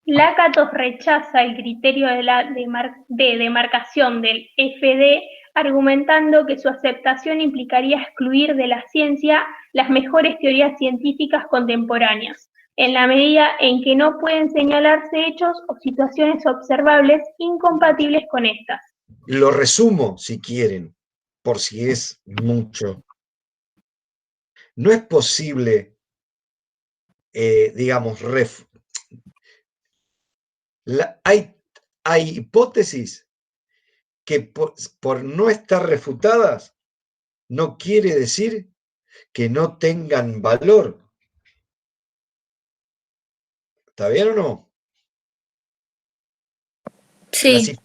Lakatos rechaza el criterio de demarcación del FD, argumentando que su aceptación implicaría excluir de la ciencia las mejores teorías científicas contemporáneas, en la medida en que no pueden señalarse hechos o situaciones observables incompatibles con estas. Lo resumo, si quieren, por si es mucho. No es posible, digamos, hay hipótesis que por no estar refutadas no quiere decir que no tengan valor. ¿Está bien o no? Sí,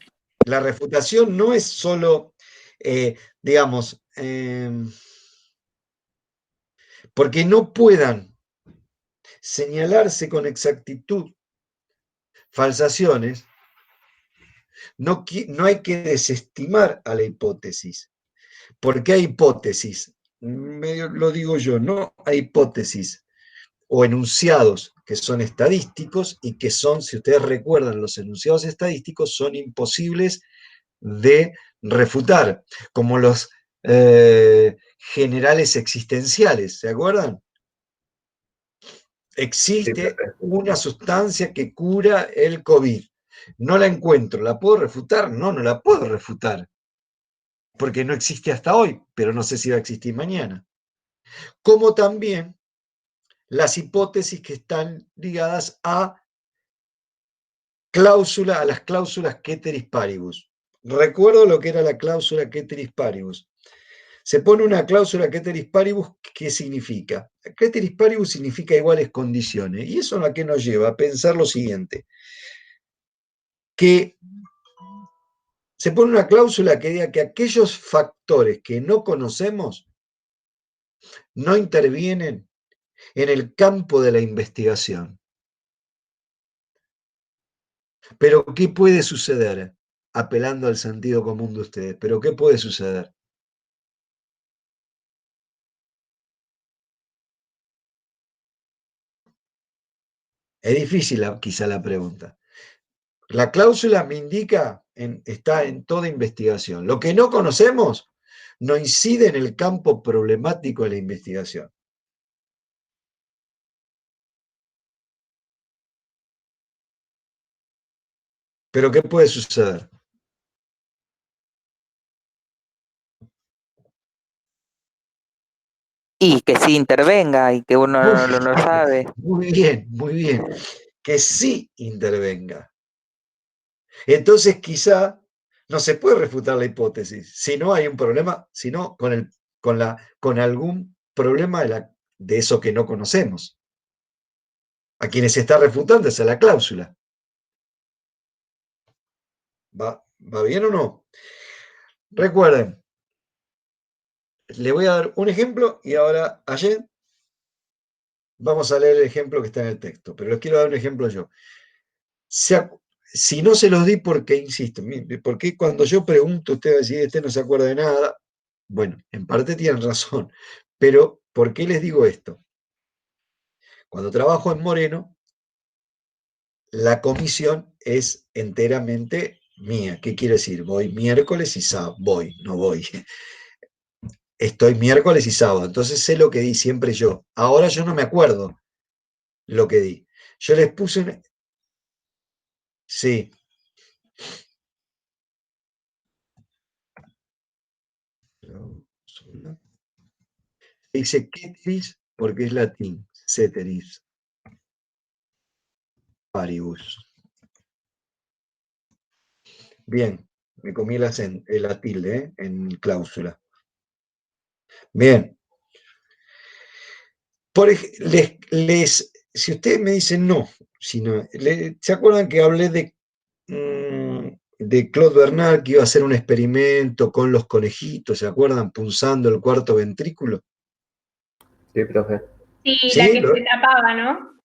La refutación no es solo, digamos, porque no puedan señalarse con exactitud falsaciones, no hay que desestimar a la hipótesis, porque hay hipótesis, medio lo digo yo, no hay hipótesis o enunciados que son estadísticos y que son, si ustedes recuerdan, los enunciados estadísticos son imposibles de refutar, como los generales existenciales, ¿se acuerdan? Existe una sustancia que cura el COVID. No la encuentro, ¿la puedo refutar? No, no la puedo refutar, porque no existe hasta hoy, pero no sé si va a existir mañana. Como también las hipótesis que están ligadas a las cláusulas ceteris paribus. Recuerdo lo que era la cláusula ceteris paribus. Se pone una cláusula ceteris paribus, ¿qué significa? Ceteris paribus significa iguales condiciones, y eso es lo que nos lleva a pensar lo siguiente, que se pone una cláusula que diga que aquellos factores que no conocemos no intervienen en el campo de la investigación. Pero, ¿qué puede suceder? Apelando al sentido común de ustedes, pero ¿qué puede suceder? Es difícil quizá la pregunta. La cláusula me indica, está en toda investigación. Lo que no conocemos no incide en el campo problemático de la investigación. Pero ¿qué puede suceder? Y que sí intervenga y que uno no sabe. Muy bien, muy bien. Que sí intervenga. Entonces quizá no se puede refutar la hipótesis, si no hay un problema, sino con algún problema de eso que no conocemos. A quienes se está refutando es a la cláusula. ¿Va bien o no? Recuerden, le voy a dar un ejemplo y ahora ayer vamos a leer el ejemplo que está en el texto, pero les quiero dar un ejemplo yo. Si no se los di, porque insisto, porque cuando yo pregunto, usted va a decir, este no se acuerda de nada. Bueno, en parte tienen razón, pero ¿por qué les digo esto? Cuando trabajo en Moreno, la comisión es enteramente mía. ¿Qué quiere decir? Voy miércoles y sábado. Voy, no voy. Estoy miércoles y sábado. Entonces sé lo que di siempre yo. Ahora yo no me acuerdo lo que di. Yo les puse un... Sí. Dice ceteris porque es latín. Ceteris paribus. Bien, me comí la tilde en cláusula. Bien. Si ustedes me dicen no, ¿se acuerdan que hablé de Claude Bernard que iba a hacer un experimento con los conejitos? ¿Se acuerdan? Punzando el cuarto ventrículo. Sí, profe. Sí, ¿Sí? la que se tapaba, ¿no?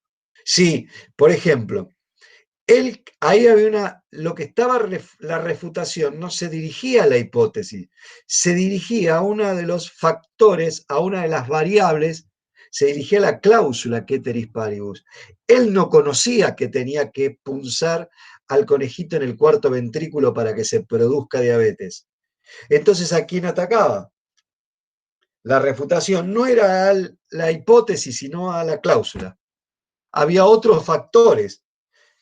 Sí, por ejemplo, ahí había lo que estaba, la refutación no se dirigía a la hipótesis, se dirigía a uno de los factores, a una de las variables, se dirigía a la cláusula ceteris paribus. Él no conocía que tenía que punzar al conejito en el cuarto ventrículo para que se produzca diabetes. Entonces, ¿a quién atacaba? La refutación no era a la hipótesis, sino a la cláusula. Había otros factores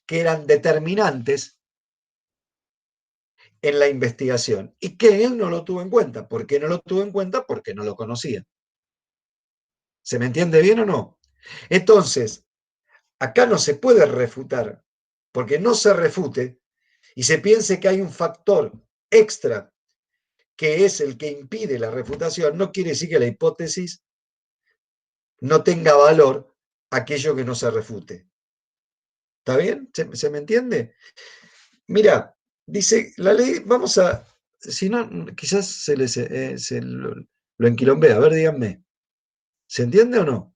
que eran determinantes en la investigación y que él no lo tuvo en cuenta. ¿Por qué no lo tuvo en cuenta? Porque no lo conocía. ¿Se me entiende bien o no? Entonces, acá no se puede refutar, porque no se refute y se piense que hay un factor extra que es el que impide la refutación, no quiere decir que la hipótesis no tenga valor aquello que no se refute. ¿Está bien? ¿Se me entiende? Mira, dice la ley, vamos a, si no, quizás se lo enquilombea. A ver, díganme, ¿se entiende o no?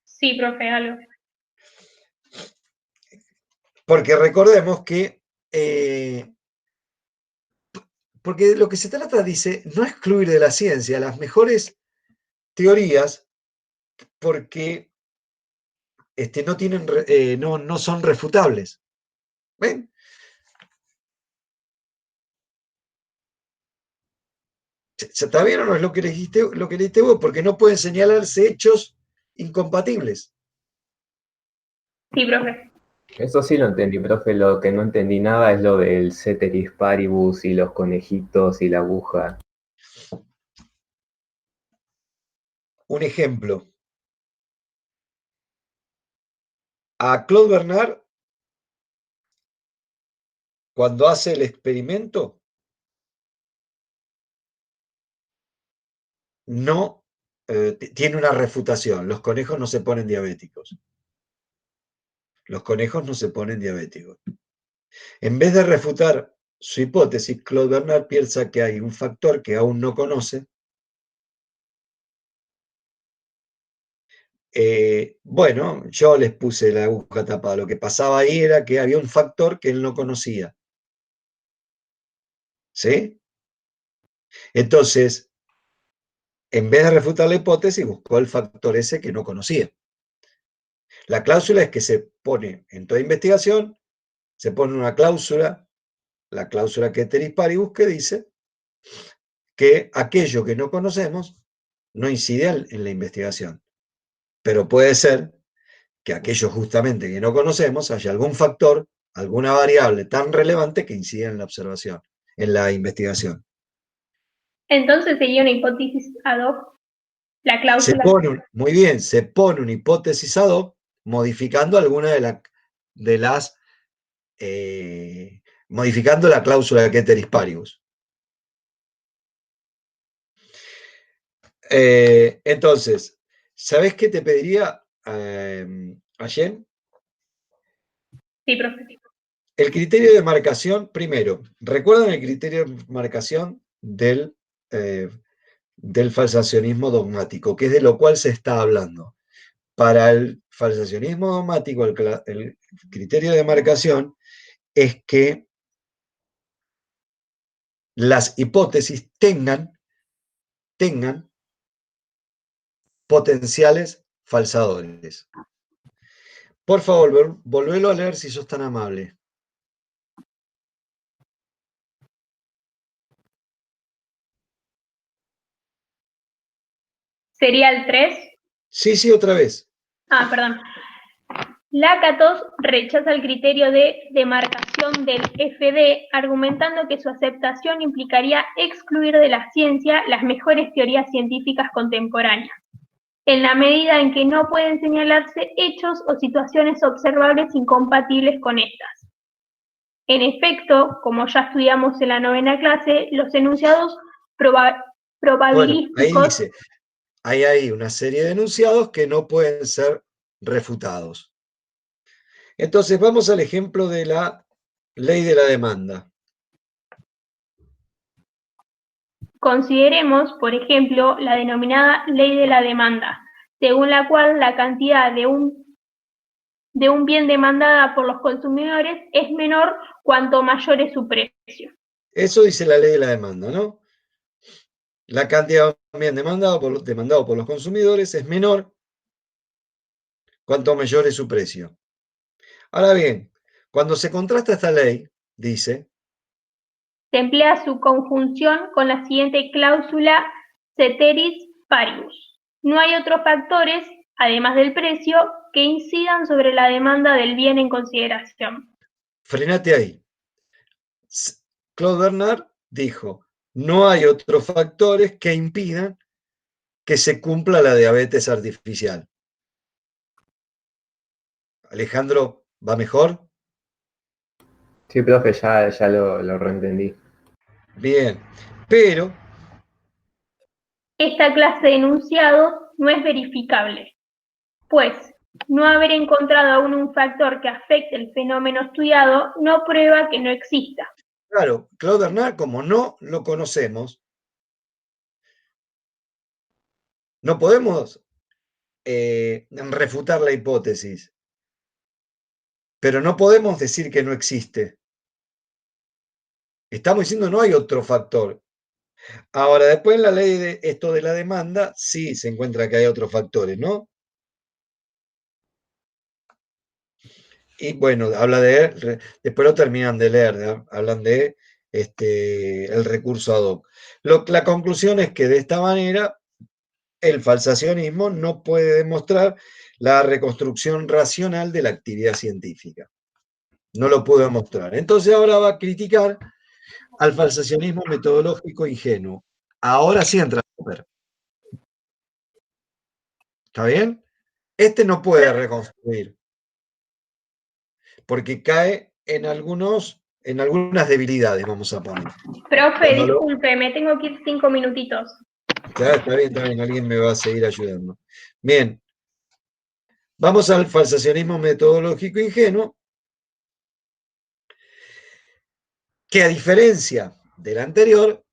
Sí, profe, algo. Porque recordemos que, porque lo que se trata, dice, no excluir de la ciencia las mejores teorías porque no son refutables. ¿Ven? ¿Está bien o no es lo que leíste vos? Porque no pueden señalarse hechos incompatibles. Sí, profe. Eso sí lo entendí, profe. Lo que no entendí nada es lo del ceteris paribus y los conejitos y la aguja. Un ejemplo. A Claude Bernard, cuando hace el experimento, no tiene una refutación. Los conejos no se ponen diabéticos. Los conejos no se ponen diabéticos. En vez de refutar su hipótesis, Claude Bernard piensa que hay un factor que aún no conoce. Bueno, yo les puse la aguja tapada. Lo que pasaba ahí era que había un factor que él no conocía. ¿Sí? Entonces, en vez de refutar la hipótesis, buscó el factor ese que no conocía. La cláusula es que se pone en toda investigación, se pone una cláusula, la cláusula ceteris paribus, que dice que aquello que no conocemos no incide en la investigación. Pero puede ser que aquello justamente que no conocemos haya algún factor, alguna variable tan relevante que incida en la observación, en la investigación. Entonces sería una hipótesis ad hoc, la cláusula. Muy bien, se pone una hipótesis ad hoc modificando alguna de las modificando la cláusula de ceteris paribus. Entonces, ¿sabés qué te pediría, Ayem? Sí, profe. El criterio de marcación, primero, ¿recuerdan el criterio de marcación del falsacionismo dogmático, que es de lo cual se está hablando? Para el falsacionismo dogmático, el criterio de marcación es que las hipótesis tengan potenciales falsadores. Por favor, volvelo a leer si sos tan amable. ¿Sería el 3? Sí, otra vez. Ah, perdón. Lakatos rechaza el criterio de demarcación del FD, argumentando que su aceptación implicaría excluir de la ciencia las mejores teorías científicas contemporáneas, en la medida en que no pueden señalarse hechos o situaciones observables incompatibles con estas. En efecto, como ya estudiamos en la 9ª clase, los enunciados Bueno, ahí probabilísticos dice, hay una serie de enunciados que no pueden ser refutados. Entonces vamos al ejemplo de la ley de la demanda. consideremos, por ejemplo, la denominada ley de la demanda, según la cual la cantidad de un bien demandada por los consumidores es menor cuanto mayor es su precio. Eso dice la ley de la demanda, ¿no? La cantidad de un bien demandado por los consumidores es menor cuanto mayor es su precio. Ahora bien, cuando se contrasta esta ley, dice, Se emplea su conjunción con la siguiente cláusula ceteris paribus. No hay otros factores, además del precio, que incidan sobre la demanda del bien en consideración. frenate ahí. Claude Bernard dijo, no hay otros factores que impidan que se cumpla la diabetes artificial. Alejandro, ¿va mejor? Sí, profe, ya lo reentendí. Bien, pero Esta clase de enunciado no es verificable, pues no haber encontrado aún un factor que afecte el fenómeno estudiado no prueba que no exista. claro, Claude Bernard, como no lo conocemos, no podemos refutar la hipótesis, pero no podemos decir que no existe. Estamos diciendo no hay otro factor. Ahora, después en la ley de esto de la demanda, sí se encuentra que hay otros factores, ¿no? Y bueno, habla después lo terminan de leer, ¿no? Hablan de el recurso ad hoc. La conclusión es que de esta manera el falsacionismo no puede demostrar la reconstrucción racional de la actividad científica. No lo pudo demostrar. Entonces ahora va a criticar al falsacionismo metodológico ingenuo. Ahora sí entra Popper. ¿Está bien? Este no puede reconstruir, porque cae en algunas debilidades, vamos a poner. Profe, disculpe, me tengo que ir 5 minutitos. Está bien, alguien me va a seguir ayudando. Bien, vamos al falsacionismo metodológico ingenuo, que a diferencia del anterior,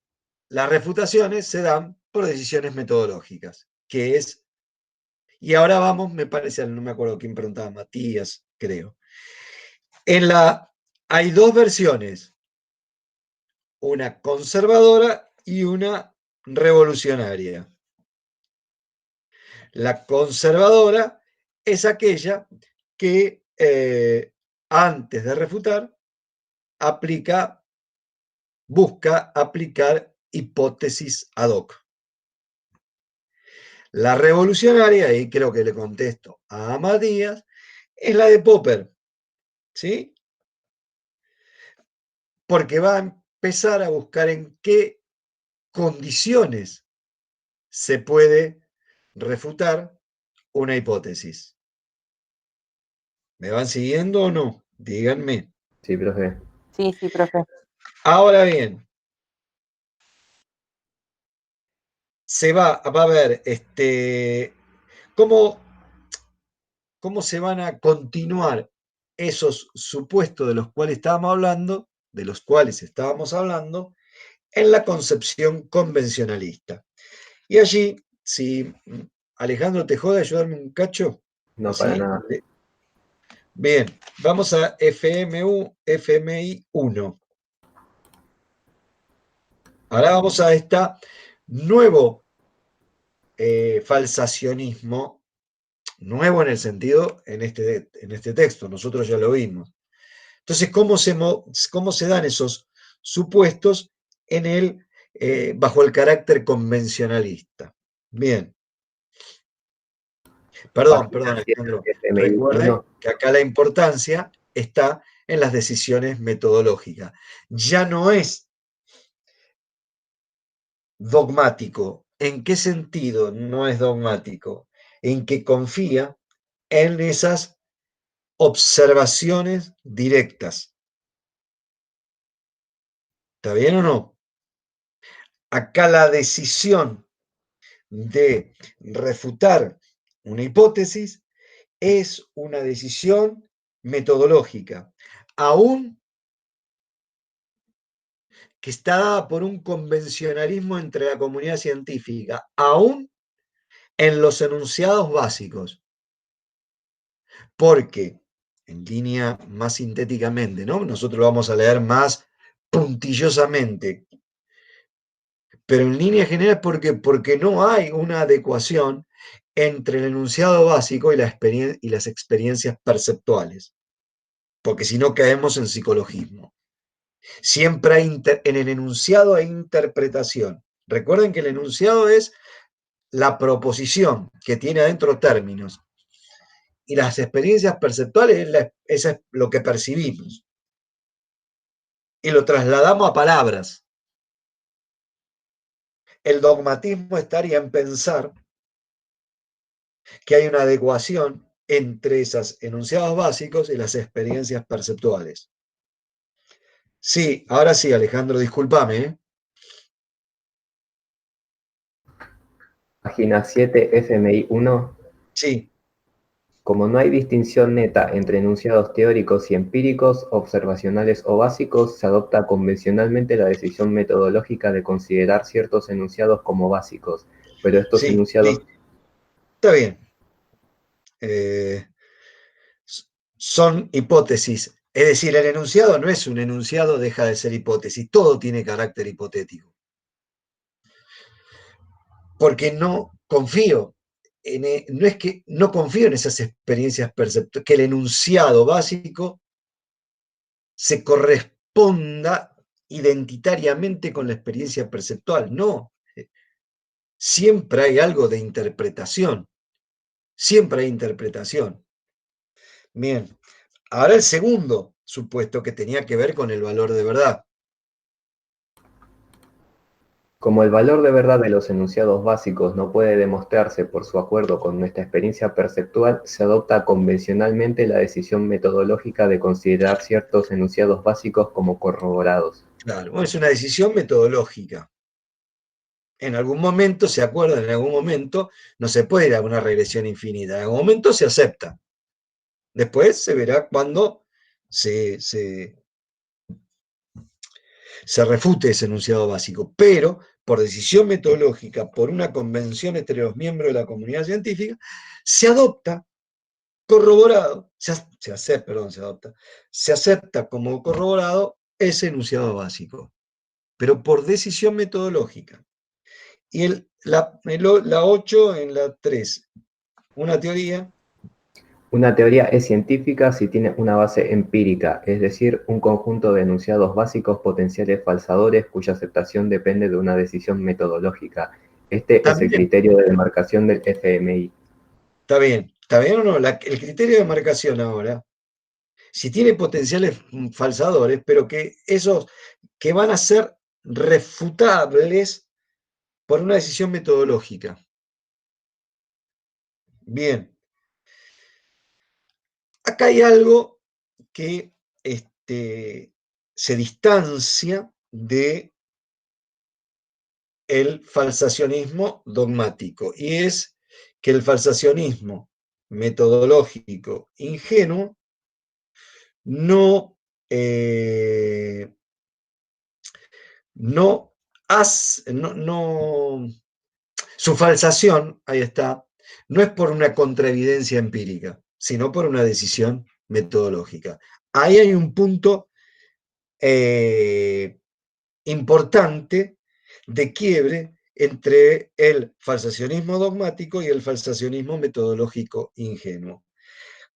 las refutaciones se dan por decisiones metodológicas, que es, y ahora vamos, me parece, no me acuerdo quién preguntaba, Matías, creo. Hay dos versiones, una conservadora y una revolucionaria. La conservadora es aquella que antes de refutar busca aplicar hipótesis ad hoc. La revolucionaria, y creo que le contesto a Matías, es la de Popper, ¿sí? Porque va a empezar a buscar en qué condiciones se puede refutar una hipótesis. ¿Me van siguiendo o no? Díganme. Sí, profe. Sí, profe. Ahora bien, va a ver cómo se van a continuar esos supuestos de los cuales estábamos hablando, en la concepción convencionalista. Y allí, si Alejandro te jode ayudarme un cacho. No, ¿sí? para nada. Bien, vamos a FMI 1. Ahora vamos a nuevo falsacionismo, nuevo en el sentido, en este texto, nosotros ya lo vimos. Entonces, ¿cómo se dan esos supuestos bajo el carácter convencionalista? Bien, Perdón, Página 7, Alejandro. FMI Recuerde 1. que acá la importancia está en las decisiones metodológicas. Ya no es dogmático. ¿En qué sentido no es dogmático? En que confía en esas observaciones directas. ¿Está bien o no? Acá la decisión de refutar una hipótesis es una decisión metodológica, aún que está dada por un convencionalismo entre la comunidad científica, aún en los enunciados básicos, porque en línea más sintéticamente, ¿no? Nosotros lo vamos a leer más puntillosamente, pero en línea general porque no hay una adecuación entre el enunciado básico y las experiencias perceptuales, porque si no caemos en psicologismo. Siempre hay en el enunciado hay interpretación. Recuerden que el enunciado es la proposición que tiene adentro términos y las experiencias perceptuales es lo que percibimos y lo trasladamos a palabras. El dogmatismo estaría en pensar que hay una adecuación entre esos enunciados básicos y las experiencias perceptuales. Sí, ahora sí, Alejandro, discúlpame, ¿eh? Página 7, FMI 1. Sí, Como no hay distinción neta entre enunciados teóricos y empíricos, observacionales o básicos, se adopta convencionalmente la decisión metodológica de considerar ciertos enunciados como básicos, pero estos sí, enunciados está bien. Son hipótesis. Es decir, el enunciado no es un enunciado, deja de ser hipótesis. Todo tiene carácter hipotético. Porque no confío, no es que no confío en esas experiencias perceptuales, que el enunciado básico se corresponda identitariamente con la experiencia perceptual. No, siempre hay algo de interpretación, siempre hay interpretación. Bien, ahora el segundo supuesto que tenía que ver con el valor de verdad. Como el valor de verdad de los enunciados básicos no puede demostrarse por su acuerdo con nuestra experiencia perceptual, se adopta convencionalmente la decisión metodológica de considerar ciertos enunciados básicos como corroborados. Claro, es una decisión metodológica. En algún momento, se acuerdan, en algún momento no se puede ir a una regresión infinita, en algún momento se acepta. Después se verá cuando se refute ese enunciado básico, pero por decisión metodológica, por una convención entre los miembros de la comunidad científica, se adopta corroborado, se acepta como corroborado ese enunciado básico, pero por decisión metodológica. Y la 8 en la 3, una teoría. Una teoría es científica si tiene una base empírica, es decir, un conjunto de enunciados básicos potenciales falsadores cuya aceptación depende de una decisión metodológica. Este es el También, criterio de demarcación del FMI. está bien o no, el criterio de marcación ahora, si tiene potenciales falsadores, pero que esos que van a ser refutables por una decisión metodológica. Bien, acá hay algo que se distancia de el falsacionismo dogmático, y es que el falsacionismo metodológico ingenuo no, no hace, su falsación, ahí está, no es por una contraevidencia empírica, sino por una decisión metodológica. Ahí hay un punto importante de quiebre entre el falsacionismo dogmático y el falsacionismo metodológico ingenuo.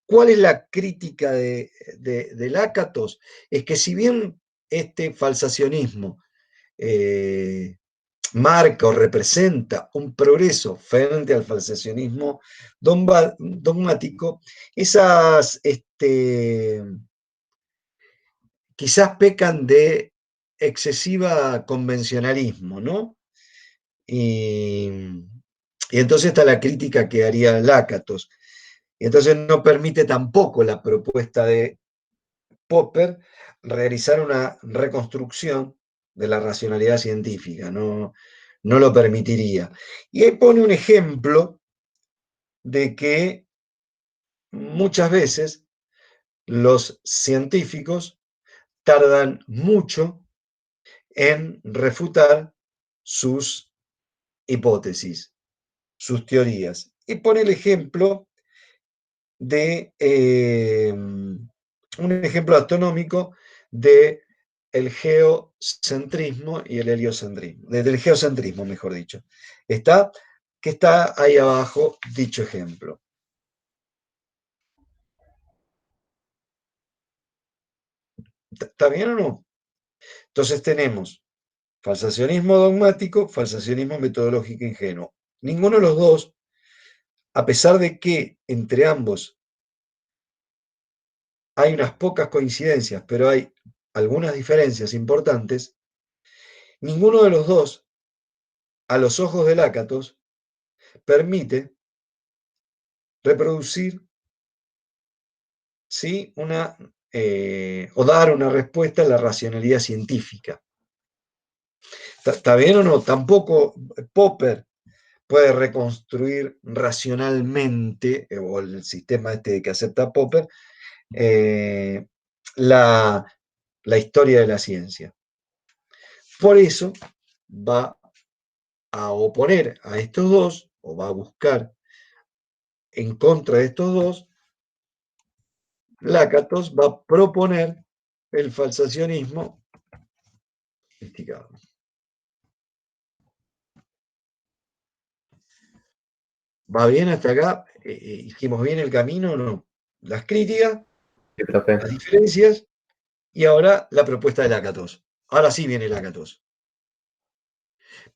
¿Cuál es la crítica de Lakatos? Es que si bien este falsacionismo marca o representa un progreso frente al falsacionismo dogmático, esas quizás pecan de excesiva convencionalismo, ¿no? Y entonces está la crítica que haría Lakatos. Y entonces no permite tampoco la propuesta de Popper realizar una reconstrucción de la racionalidad científica, no lo permitiría. Y ahí pone un ejemplo de que muchas veces los científicos tardan mucho en refutar sus hipótesis, sus teorías. Y pone el ejemplo de un ejemplo astronómico de el geocentrismo y el heliocentrismo, del geocentrismo, mejor dicho. Que está ahí abajo dicho ejemplo. ¿Está bien o no? Entonces tenemos falsacionismo dogmático, falsacionismo metodológico ingenuo. Ninguno de los dos, a pesar de que entre ambos hay unas pocas coincidencias, pero hay algunas diferencias importantes, ninguno de los dos, a los ojos de Lakatos, permite reproducir, ¿sí?, o dar una respuesta a la racionalidad científica. ¿Está bien o no? Tampoco Popper puede reconstruir racionalmente, o el sistema que acepta Popper, la historia de la ciencia. Por eso va a oponer a estos dos, o va a buscar en contra de estos dos, Lakatos va a proponer el falsacionismo sofisticado. ¿Va bien hasta acá? ¿Hicimos bien el camino o no? Las críticas, Sí, profe. las diferencias, y ahora la propuesta de Lakatos. Ahora sí viene Lakatos.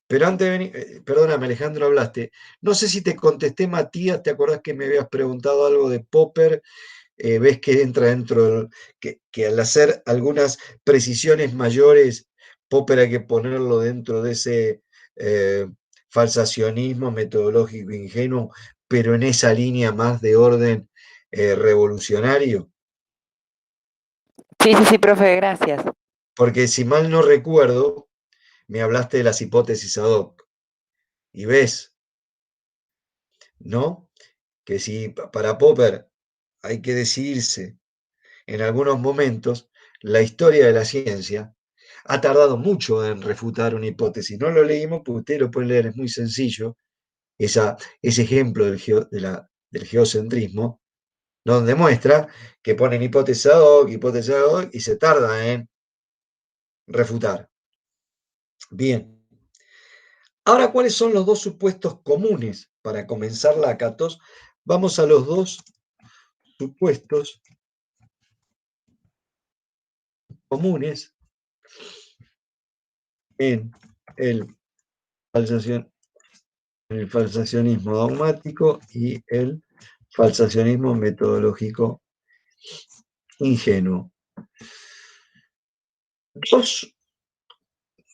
Pero antes de venir, perdóname Alejandro, hablaste. No sé si te contesté, Matías, ¿te acordás que me habías preguntado algo de Popper? Ves que entra dentro, que al hacer algunas precisiones mayores, Popper hay que ponerlo dentro de ese falsacionismo metodológico ingenuo, pero en esa línea más de orden revolucionario. Sí, profe, gracias. Porque si mal no recuerdo, me hablaste de las hipótesis ad hoc. Y ves, ¿no?, que si para Popper hay que decidirse en algunos momentos, la historia de la ciencia ha tardado mucho en refutar una hipótesis. No lo leímos, porque ustedes lo pueden leer, es muy sencillo, ese ejemplo del geocentrismo, donde muestra que ponen hipótesis ad hoc, y se tarda en refutar. Bien. Ahora, ¿cuáles son los dos supuestos comunes para comenzar Lakatos? Vamos a los dos supuestos comunes en el falsacionismo dogmático y el falsacionismo metodológico ingenuo.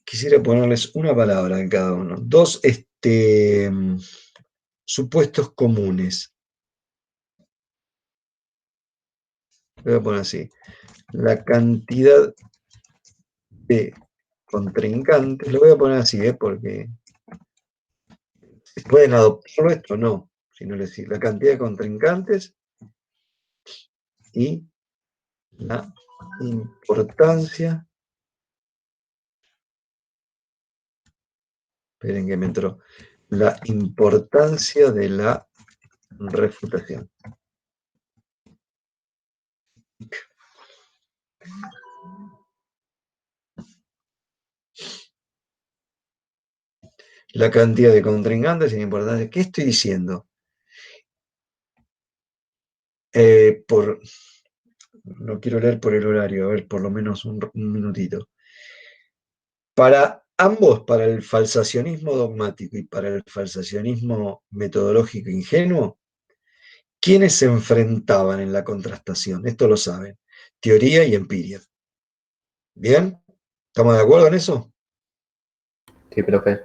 Quisiera ponerles una palabra en cada uno. Dos supuestos comunes. Lo voy a poner así. La cantidad de contrincantes, lo voy a poner así, porque pueden adoptarlo esto o no, sino decir la cantidad de contrincantes y la importancia. Esperen que me entró. La importancia de la refutación. La cantidad de contrincantes y la importancia. ¿Qué estoy diciendo? No quiero leer por el horario, a ver, por lo menos un minutito. Para ambos para el falsacionismo dogmático y para el falsacionismo metodológico ingenuo, ¿quiénes se enfrentaban en la contrastación? Esto lo saben, teoría y empiria. ¿Bien? ¿Estamos de acuerdo en eso? Sí, profe.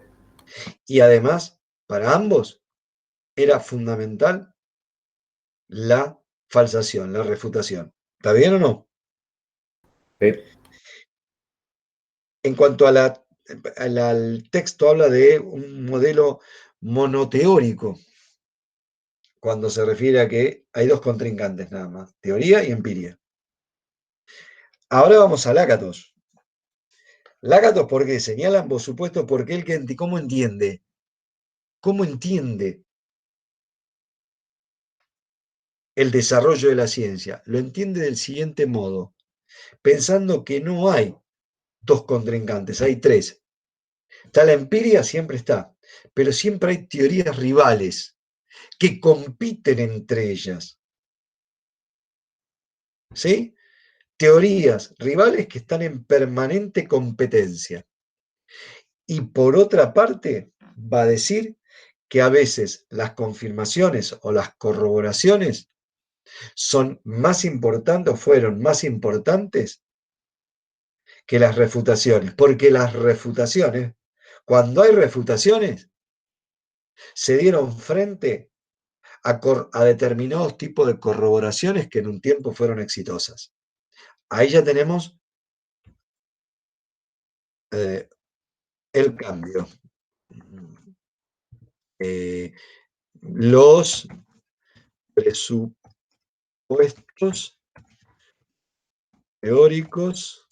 Y además, para ambos era fundamental la falsación, la refutación. ¿Está bien o no? Sí. En cuanto al texto, habla de un modelo monoteórico, cuando se refiere a que hay dos contrincantes nada más, teoría y empiria. Ahora vamos a Lácatos. Lácatos, ¿por qué? Señala ambos supuestos porque él, ¿cómo entiende? ¿Cómo entiende el desarrollo de la ciencia? Lo entiende del siguiente modo, pensando que no hay dos contrincantes, hay tres. Está la empiria, siempre está, pero siempre hay teorías rivales que compiten entre ellas. ¿Sí? Teorías rivales que están en permanente competencia. Y por otra parte, va a decir que a veces las confirmaciones o las corroboraciones son más importantes o fueron más importantes que las refutaciones, porque las refutaciones, cuando hay refutaciones, se dieron frente a determinados tipos de corroboraciones que en un tiempo fueron exitosas. Ahí ya tenemos el cambio. Los presupuestos teóricos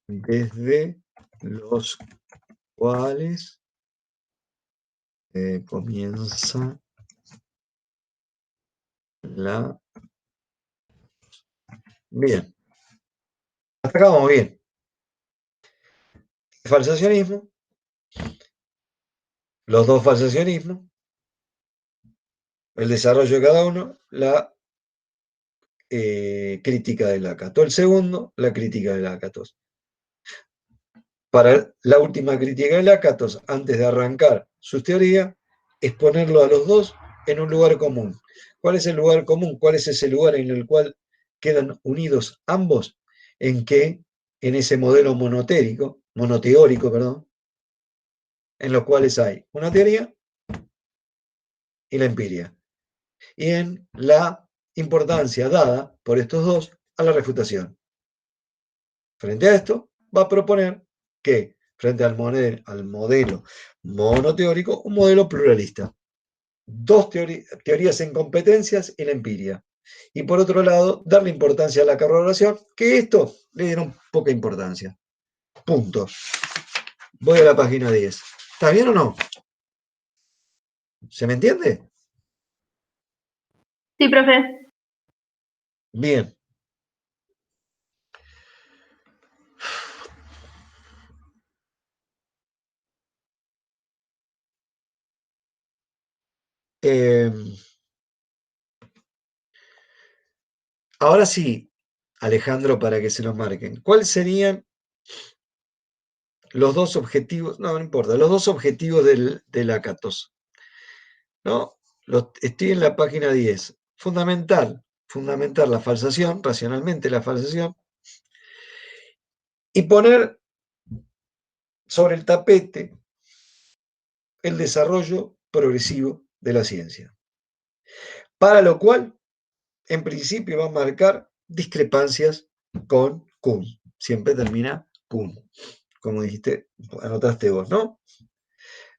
desde los cuales comienza la... Bien, hasta acá vamos bien. Falsacionismo, los dos falsacionismos, el desarrollo de cada uno, la crítica de Lakatos. El segundo, la crítica de Lakatos. Para la última crítica de Lakatos, antes de arrancar sus teorías, es ponerlo a los dos en un lugar común. ¿Cuál es el lugar común? ¿Cuál es ese lugar en el cual quedan unidos ambos? En que, en ese modelo monoteórico, perdón, en los cuales hay una teoría y la empiria. Y en la importancia dada por estos dos a la refutación. Frente a esto, va a proponer que, frente al modelo monoteórico, un modelo pluralista. Dos teorías en competencias y la empiria. Y por otro lado, darle importancia a la corroboración, que esto le dieron poca importancia. Punto. Voy a la página 10. ¿Está bien o no? ¿Se me entiende? Sí, profe. Bien. Ahora sí, Alejandro, para que se lo marquen. ¿Cuáles serían los dos objetivos? No, no importa, los dos objetivos del Lakatos. ¿No? Estoy en la página 10. Fundamental la falsación, racionalmente la falsación, y poner sobre el tapete el desarrollo progresivo de la ciencia. Para lo cual, en principio, va a marcar discrepancias con Kuhn. Siempre termina Kuhn, como dijiste, anotaste vos, ¿no?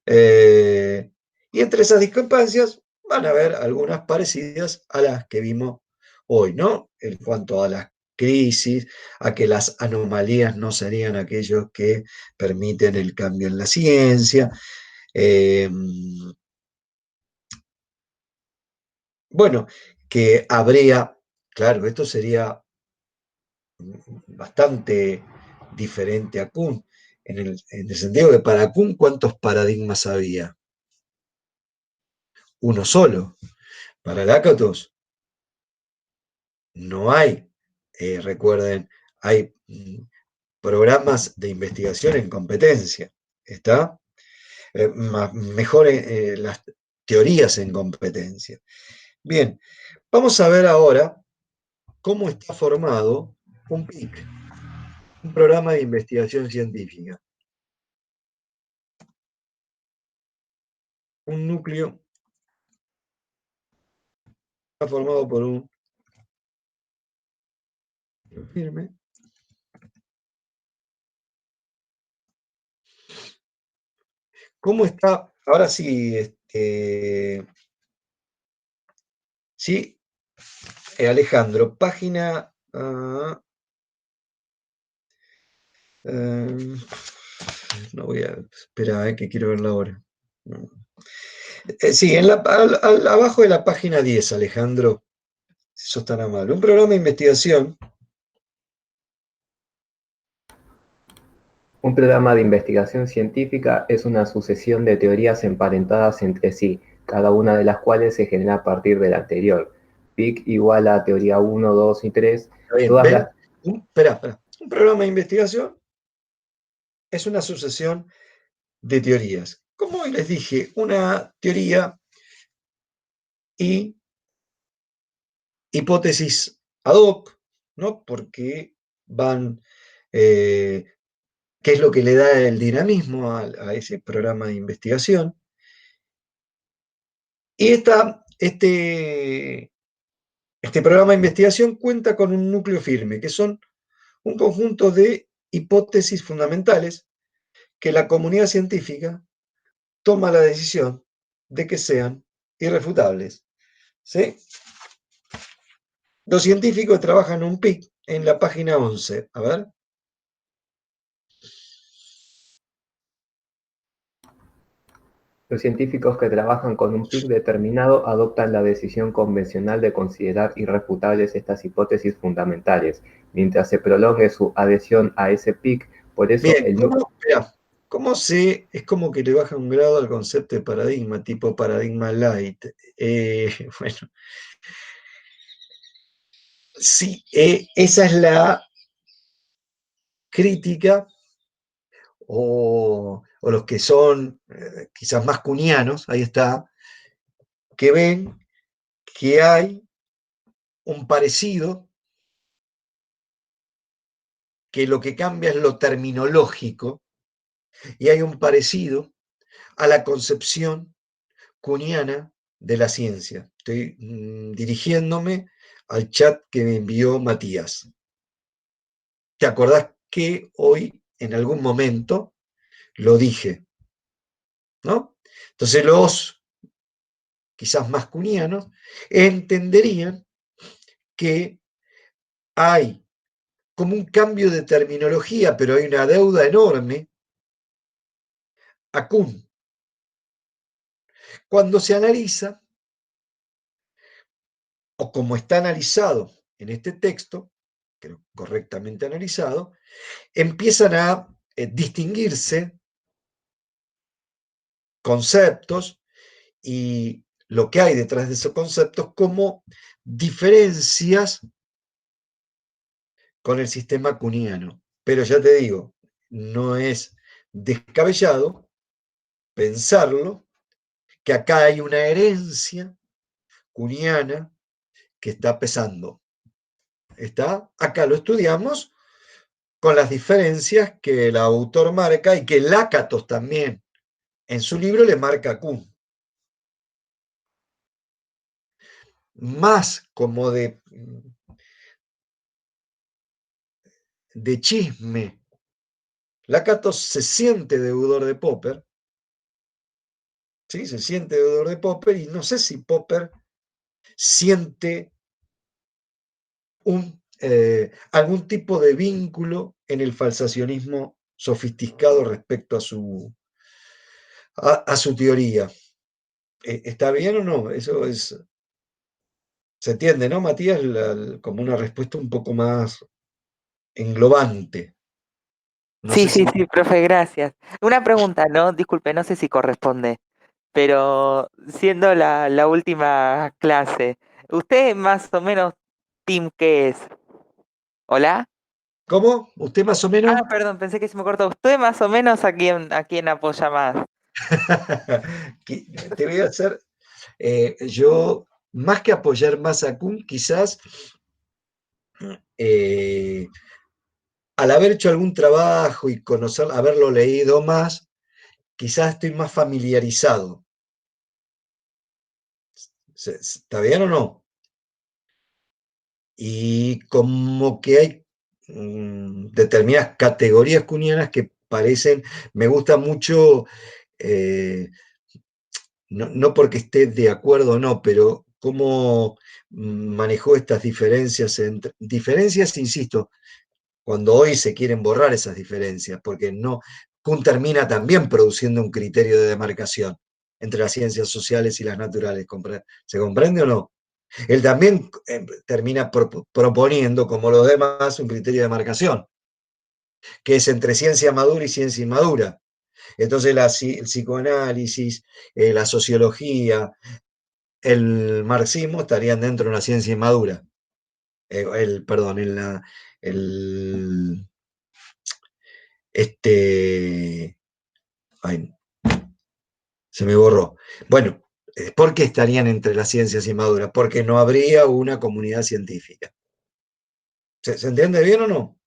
Y entre esas discrepancias van a haber algunas parecidas a las que vimos hoy, ¿no? En cuanto a las crisis, a que las anomalías no serían aquellos que permiten el cambio en la ciencia. Bueno, que habría, claro, esto sería bastante diferente a Kuhn, en el sentido que para Kuhn, ¿cuántos paradigmas había? Uno solo. Para Lakatos no hay, recuerden, hay programas de investigación en competencia, ¿está? Mejor las teorías en competencia. Bien, vamos a ver ahora cómo está formado un PIC, un programa de investigación científica. Un núcleo está formado por un firme. ¿Cómo está? Ahora sí, sí, Alejandro, página. No voy a. Espera, que quiero verla ahora. Sí, abajo de la página 10, Alejandro. Si sos tan amable. Un programa de investigación. Un programa de investigación científica es una sucesión de teorías emparentadas entre sí, cada una de las cuales se genera a partir de la anterior. PIC igual a teoría 1, 2 y 3. Está bien, Todas ¿ven? las... Espera. Un programa de investigación es una sucesión de teorías. Como hoy les dije, una teoría y hipótesis ad hoc, ¿no? Porque van, ¿qué es lo que le da el dinamismo a ese programa de investigación? Y este programa de investigación cuenta con un núcleo firme, que son un conjunto de hipótesis fundamentales que la comunidad científica toma la decisión de que sean irrefutables. ¿Sí? Los científicos trabajan un PIC en la página 11. A ver. Los científicos que trabajan con un PIC determinado adoptan la decisión convencional de considerar irrefutables estas hipótesis fundamentales, mientras se prolongue su adhesión a ese PIC. Por eso Bien, es como que le baja un grado al concepto de paradigma, tipo paradigma light? Bueno, sí, esa es la crítica, o los que son quizás más cunianos, ahí está, que ven que hay un parecido, que lo que cambia es lo terminológico, y hay un parecido a la concepción cuniana de la ciencia. Estoy dirigiéndome al chat que me envió Matías. ¿Te acordás que hoy, en algún momento, lo dije? ¿No? Entonces los quizás más cunianos entenderían que hay como un cambio de terminología, pero hay una deuda enorme a Kuhn. Cuando se analiza, o como está analizado en este texto, creo correctamente analizado, empiezan a distinguirse conceptos y lo que hay detrás de esos conceptos como diferencias con el sistema kuhniano. Pero ya te digo, no es descabellado pensarlo, que acá hay una herencia kuhniana que está pesando. ¿Está? Acá lo estudiamos con las diferencias que el autor marca y que Lakatos también en su libro le marca a Kuhn. Más como de chisme. Lakatos se siente deudor de Popper, ¿sí? Se siente deudor de Popper, y no sé si Popper siente algún tipo de vínculo en el falsacionismo sofisticado respecto a su teoría. ¿Está bien o no? Eso se entiende, ¿no, Matías? Como una respuesta un poco más englobante. No Sí, sé sí, si... sí, profe, gracias. Una pregunta, ¿no? Disculpe, no sé si corresponde, pero siendo la última clase, ¿usted más o menos team qué es? ¿Hola? ¿Cómo? ¿Usted más o menos? Ah, perdón, pensé que se me cortó. ¿Usted más o menos a quién apoya más? Te voy a hacer, yo, más que apoyar más a Kuhn, quizás eh, al haber hecho algún trabajo y conocer, haberlo leído más, quizás estoy más familiarizado. ¿Está bien o no? Y como que hay determinadas categorías cunianas que parecen, me gusta mucho, eh, no porque esté de acuerdo o no, pero cómo manejó estas diferencias, diferencias, insisto, cuando hoy se quieren borrar esas diferencias, porque no, Kuhn termina también produciendo un criterio de demarcación entre las ciencias sociales y las naturales, ¿se comprende o no? Él también termina proponiendo, como los demás, un criterio de demarcación, que es entre ciencia madura y ciencia inmadura. Entonces el psicoanálisis, la sociología, el marxismo estarían dentro de una ciencia inmadura. Perdón, el, este, ay, se me borró. Bueno, ¿por qué estarían entre las ciencias inmaduras? Porque no habría una comunidad científica. ¿Se entiende bien o no?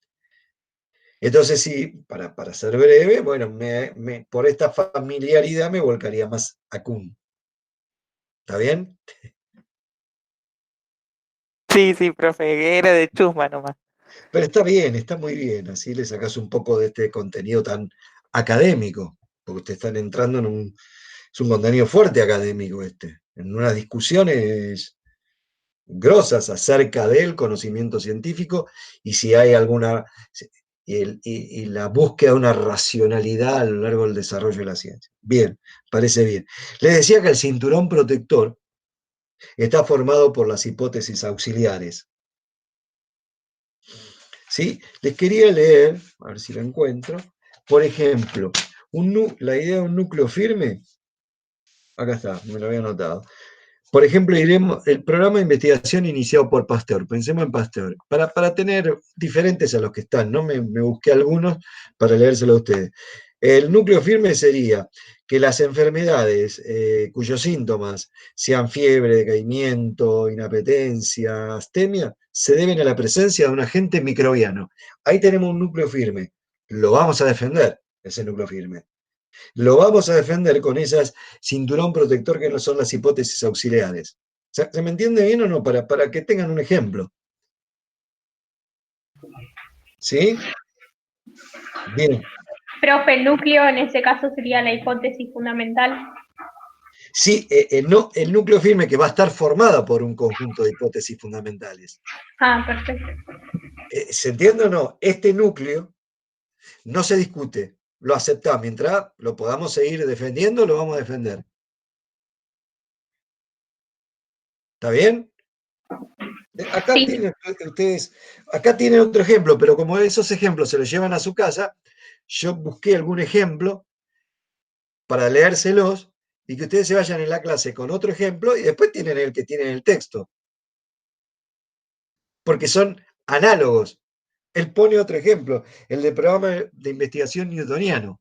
Entonces, sí, para ser breve, bueno, por esta familiaridad me volcaría más a Kuhn. ¿Está bien? Sí, sí, profe, era de chusma nomás. Pero está bien, está muy bien. Así le sacas un poco de este contenido tan académico, porque ustedes están entrando es un contenido fuerte académico en unas discusiones grosas acerca del conocimiento científico y si hay alguna, y la búsqueda de una racionalidad a lo largo del desarrollo de la ciencia. Bien, parece bien. Les decía que el cinturón protector está formado por las hipótesis auxiliares. ¿Sí? Les quería leer, a ver si lo encuentro, por ejemplo, la idea de un núcleo firme, acá está, me lo había anotado. Por ejemplo, el programa de investigación iniciado por Pasteur, pensemos en Pasteur, para tener diferentes a los que están, ¿no? Me busqué algunos para leérselo a ustedes. El núcleo firme sería que las enfermedades cuyos síntomas sean fiebre, decaimiento, inapetencia, astemia, se deben a la presencia de un agente microbiano. Ahí tenemos un núcleo firme. Lo vamos a defender, ese núcleo firme. Lo vamos a defender con esas cinturón protector que no son las hipótesis auxiliares. ¿Se me entiende bien o no? Para que tengan un ejemplo. ¿Sí? Bien. Profe, el núcleo en ese caso sería la hipótesis fundamental. Sí, no, el núcleo firme que va a estar formada por un conjunto de hipótesis fundamentales. Ah, perfecto. ¿Se entiende o no? Este núcleo no se discute, lo aceptamos. Mientras lo podamos seguir defendiendo, lo vamos a defender. ¿Está bien? Acá Sí. tienen ustedes, acá tienen otro ejemplo, pero como esos ejemplos se los llevan a su casa, yo busqué algún ejemplo para leérselos y que ustedes se vayan en la clase con otro ejemplo y después tienen el que tienen el texto. Porque son análogos. Él pone otro ejemplo, el de programa de investigación newtoniano.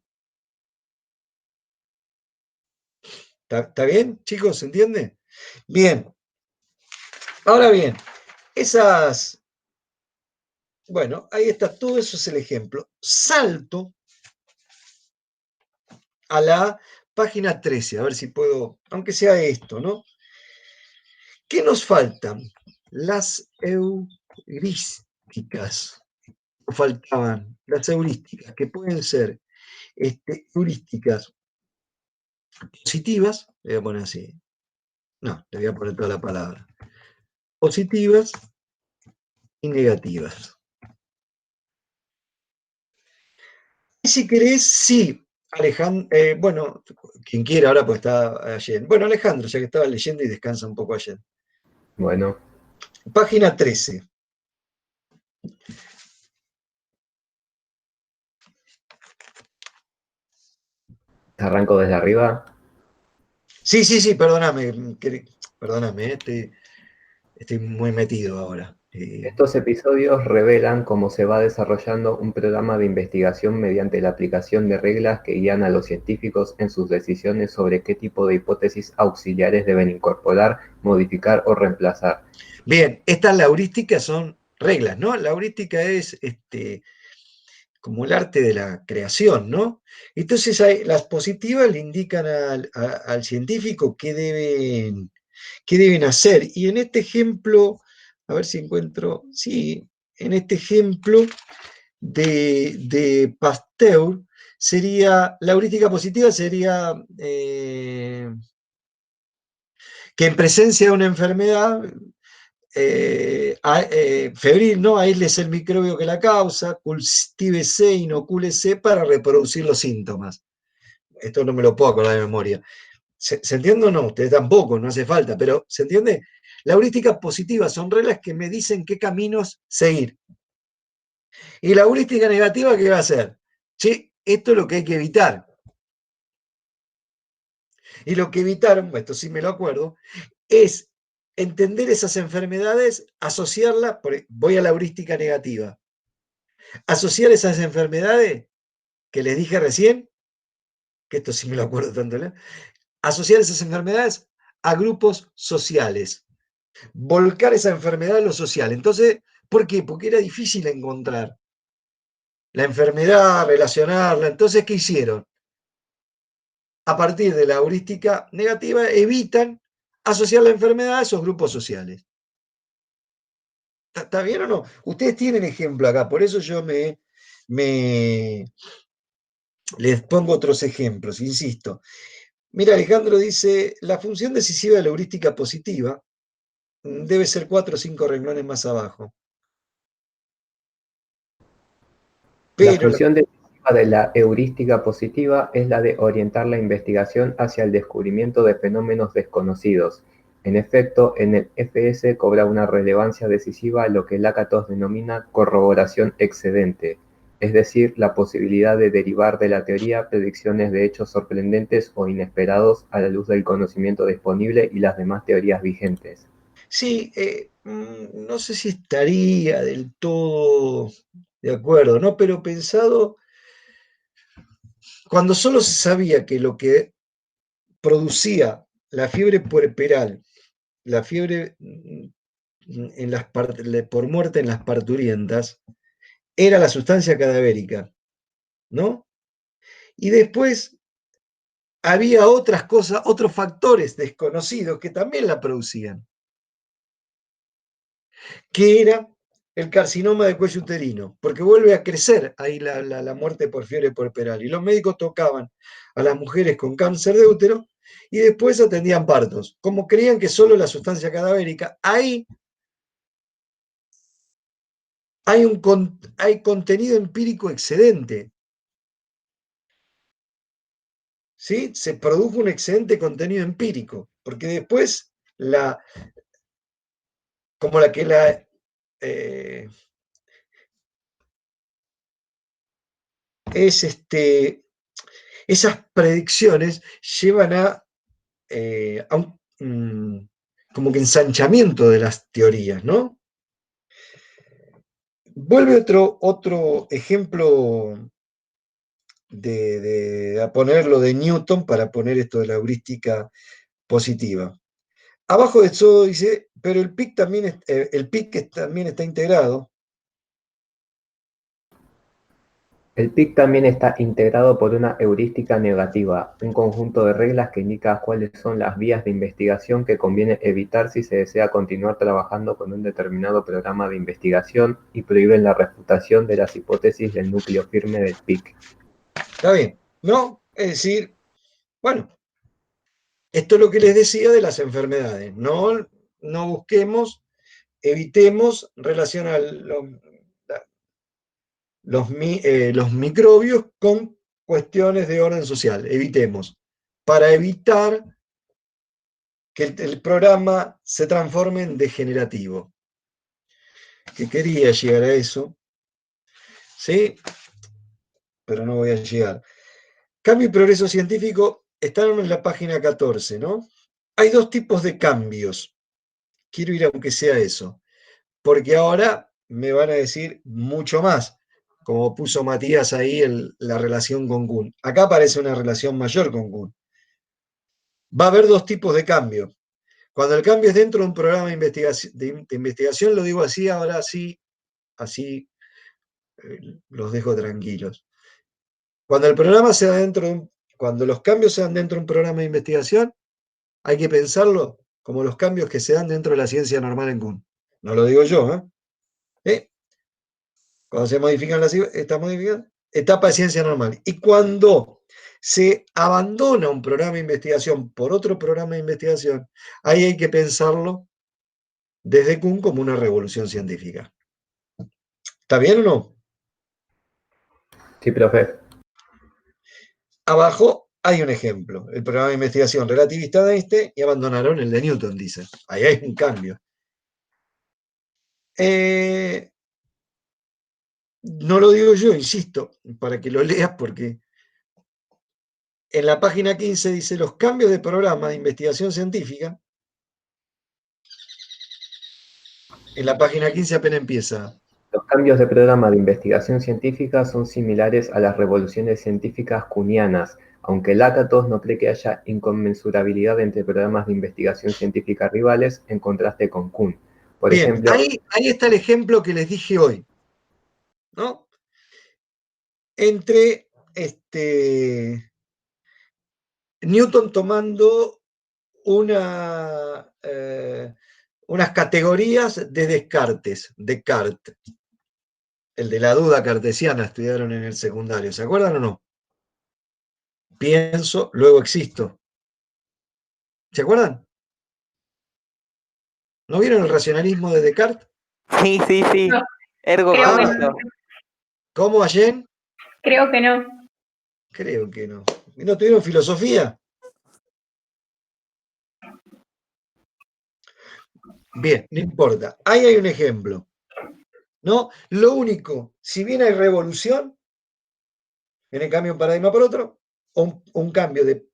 ¿Está bien, chicos? ¿Se entiende? Bien. Ahora bien, bueno, ahí está, todo eso es el ejemplo. Salto a la página 13, a ver si puedo, aunque sea esto, ¿no? ¿Qué nos faltan? Las heurísticas. Faltaban las heurísticas, que pueden ser heurísticas positivas, le voy a poner así, no, le voy a poner toda la palabra, positivas y negativas. Y si querés, sí, Alejandro, bueno, quien quiera ahora pues está Allen. Bueno, Alejandro, ya que estaba leyendo y descansa un poco Allen. Bueno, Página 13. arranco desde arriba. Sí, perdóname, estoy muy metido ahora. Estos episodios revelan cómo se va desarrollando un programa de investigación mediante la aplicación de reglas que guían a los científicos en sus decisiones sobre qué tipo de hipótesis auxiliares deben incorporar, modificar o reemplazar. Bien, estas laurísticas son reglas, ¿no? La heurística es como el arte de la creación, ¿no? Entonces las positivas le indican al científico qué deben hacer. Y en este ejemplo, a ver si encuentro, sí, en este ejemplo de Pasteur, la heurística positiva sería que en presencia de una enfermedad febril, ¿no? Aísles el microbio que la causa, cultívese, inocúlese para reproducir los síntomas. Esto no me lo puedo acordar de memoria. ¿Se entiende o no? Ustedes tampoco, no hace falta, pero ¿se entiende? La heurística positiva son reglas que me dicen qué caminos seguir. Y la heurística negativa, ¿qué va a hacer? Che, esto es lo que hay que evitar. Y lo que evitaron, esto sí me lo acuerdo, es entender esas enfermedades, asociarlas, voy a la heurística negativa, asociar esas enfermedades que les dije recién, que esto sí me lo acuerdo tanto, ¿no? Asociar esas enfermedades a grupos sociales, volcar esa enfermedad a lo social. Entonces, ¿por qué? Porque era difícil encontrar la enfermedad, relacionarla. Entonces, ¿qué hicieron? A partir de la heurística negativa, evitan asociar la enfermedad a esos grupos sociales. ¿Está bien o no? Ustedes tienen ejemplo acá, por eso yo les pongo otros ejemplos, insisto. Mira, Alejandro dice, la función decisiva de la heurística positiva debe ser 4 o 5 renglones más abajo. La Pero función decisiva de la heurística positiva es la de orientar la investigación hacia el descubrimiento de fenómenos desconocidos. En efecto, en el FS cobra una relevancia decisiva lo que Lakatos denomina corroboración excedente, es decir, la posibilidad de derivar de la teoría predicciones de hechos sorprendentes o inesperados a la luz del conocimiento disponible y las demás teorías vigentes. sí, no sé si estaría del todo de acuerdo, ¿no? Pero pensado, cuando solo se sabía que lo que producía la fiebre puerperal, la fiebre por muerte en las parturientas, era la sustancia cadavérica, ¿no? Y después había otras cosas, otros factores desconocidos que también la producían, que era el carcinoma de cuello uterino, porque vuelve a crecer ahí la muerte por fiebre puerperal. Y los médicos tocaban a las mujeres con cáncer de útero y después atendían partos. Como creían que solo la sustancia cadavérica, ahí hay contenido empírico excedente. ¿Sí? Se produjo un excedente contenido empírico, porque después como la que esas predicciones llevan a como que ensanchamiento de las teorías, ¿no? Vuelve otro ejemplo a ponerlo de Newton para poner esto de la heurística positiva. Abajo de eso dice, pero el PIC también, también está integrado. El PIC también está integrado por una heurística negativa, un conjunto de reglas que indica cuáles son las vías de investigación que conviene evitar si se desea continuar trabajando con un determinado programa de investigación y prohíben la refutación de las hipótesis del núcleo firme del PIC. Está bien, ¿no? Es decir, bueno, esto es lo que les decía de las enfermedades. No busquemos, evitemos relacionar los microbios con cuestiones de orden social. Evitemos. Para evitar que el programa se transforme en degenerativo. Que quería llegar a eso. ¿Sí? Pero no voy a llegar. Cambio y progreso científico están en la página 14, ¿no? Hay dos tipos de cambios. Quiero ir aunque sea eso. porque ahora me van a decir mucho más, como puso Matías ahí la relación con Kuhn. Acá aparece una relación mayor con Kuhn. Va a haber dos tipos de cambio. Cuando el cambio es dentro de un programa de investigación, lo digo así, ahora sí, así los dejo tranquilos. Cuando el programa sea cuando los cambios sean dentro de un programa de investigación, hay que pensarlo como los cambios que se dan dentro de la ciencia normal en Kuhn. No lo digo yo, ¿eh? Cuando se modifican está modificada, etapa de ciencia normal. Y cuando se abandona un programa de investigación por otro programa de investigación, ahí hay que pensarlo desde Kuhn como una revolución científica. ¿Está bien o no? Sí, profe. Abajo hay un ejemplo, el programa de investigación relativista de Einstein y abandonaron el de Newton, dice. Ahí hay un cambio. No lo digo yo, insisto, para que lo leas, porque en la página 15 dice los cambios de programa de investigación científica. En la página 15 apenas empieza. Los cambios de programa de investigación científica son similares a las revoluciones científicas kuhnianas, aunque Lakatos no cree que haya inconmensurabilidad entre programas de investigación científica rivales en contraste con Kuhn. Por Bien, ejemplo, ahí está el ejemplo que les dije hoy, ¿no? Entre Newton tomando unas categorías de Descartes, el de la duda cartesiana, estudiaron en el secundario, ¿se acuerdan o no? Pienso, luego existo. ¿Se acuerdan? ¿No vieron el racionalismo de Descartes? Sí, sí, sí. No, Ergo creo que cogito. no. ¿Cómo, Allen? Creo que no. Creo que no. ¿No tuvieron filosofía? Bien, no importa. Ahí hay un ejemplo, ¿no? Lo único, si bien hay revolución en el cambio de un paradigma por otro, o un cambio de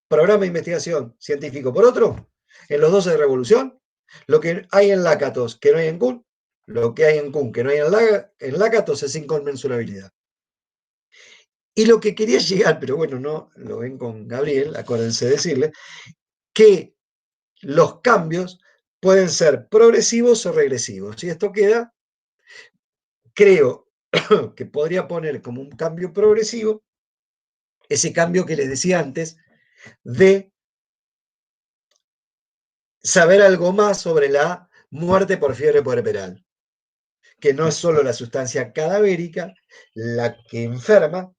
programa de investigación científico por otro, en los dos hay revolución. Lo que hay en Lakatos que no hay en Kuhn, lo que hay en Kuhn que no hay en Lakatos es inconmensurabilidad. Y lo que quería llegar, pero bueno, no lo ven con Gabriel, acuérdense de decirle, que los cambios pueden ser progresivos o regresivos. Y esto queda, creo que podría poner como un cambio progresivo ese cambio que les decía antes de saber algo más sobre la muerte por fiebre puerperal, que no es solo la sustancia cadavérica la que enferma,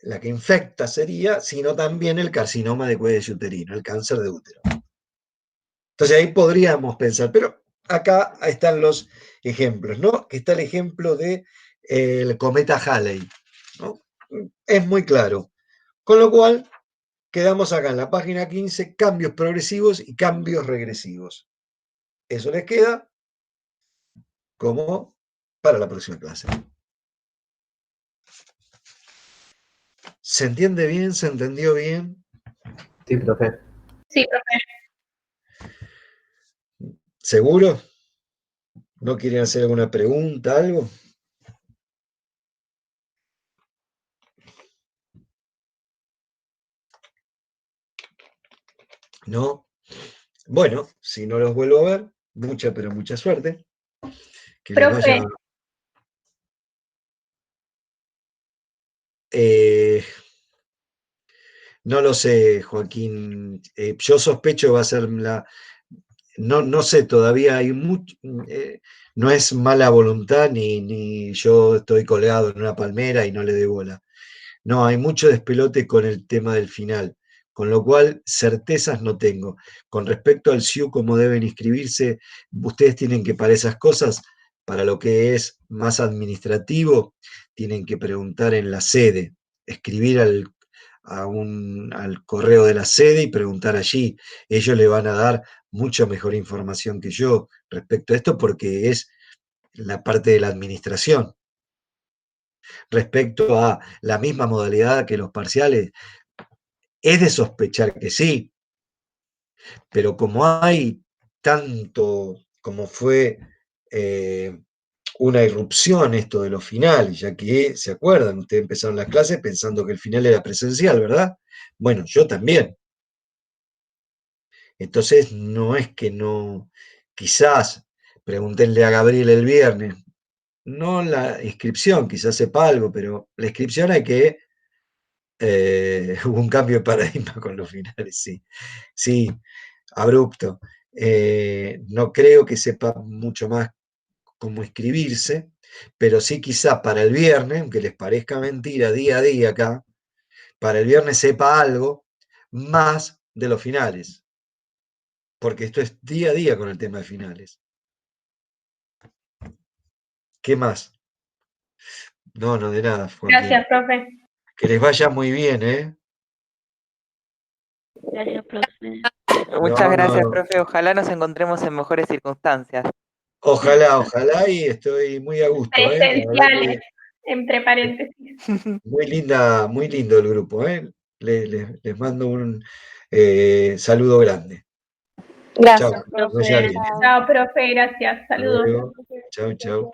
la que infecta sería, sino también el carcinoma de cuello uterino, el cáncer de útero. Entonces ahí podríamos pensar, pero acá están los ejemplos, ¿no? Que está el ejemplo del cometa Halley, ¿no? Es muy claro. Con lo cual, quedamos acá en la página 15, cambios progresivos y cambios regresivos. Eso les queda como para la próxima clase. ¿Se entiende bien? ¿Se entendió bien? sí, profe. Sí, profe. ¿Seguro? ¿No quieren hacer alguna pregunta, algo? ¿No? Bueno, si no los vuelvo a ver, mucha, pero mucha suerte. Que les Profe, vaya. No lo sé, Joaquín. Yo sospecho que va a ser la. No sé, todavía hay mucho. No es mala voluntad ni yo estoy colgado en una palmera y no le doy bola. No, hay mucho despelote con el tema del final, con lo cual certezas no tengo. Con respecto al SIU, cómo deben inscribirse, ustedes tienen que para esas cosas, para lo que es más administrativo, tienen que preguntar en la sede, escribir al correo de la sede y preguntar allí. Ellos le van a dar mucha mejor información que yo respecto a esto porque es la parte de la administración. Respecto a la misma modalidad que los parciales, es de sospechar que sí, pero como hay tanto como fue una irrupción esto de los finales, ya que, ¿se acuerdan? Ustedes empezaron las clases pensando que el final era presencial, ¿verdad? Bueno, yo también. Entonces, no es que no, quizás, pregúntenle a Gabriel el viernes, no la inscripción, quizás sepa algo, pero la inscripción hay que, hubo un cambio de paradigma con los finales, sí, sí, abrupto. No creo que sepa mucho más cómo inscribirse, pero sí quizás para el viernes, aunque les parezca mentira, día a día acá, para el viernes sepa algo más de los finales, porque esto es día a día con el tema de finales. ¿Qué más? No, no, de nada, Joaquín. Gracias, profe. Que les vaya muy bien, ¿eh? Gracias, profe. Muchas No, gracias, no. profe. Ojalá nos encontremos en mejores circunstancias. Ojalá, ojalá, y estoy muy a gusto, ¿eh? La verdad Presenciales, que entre paréntesis. muy lindo el grupo, ¿eh? Les mando un saludo grande. Chao, Gracias, que vaya profe. bien. Chao, profe, gracias. Hasta Saludos. luego. Chau, chau.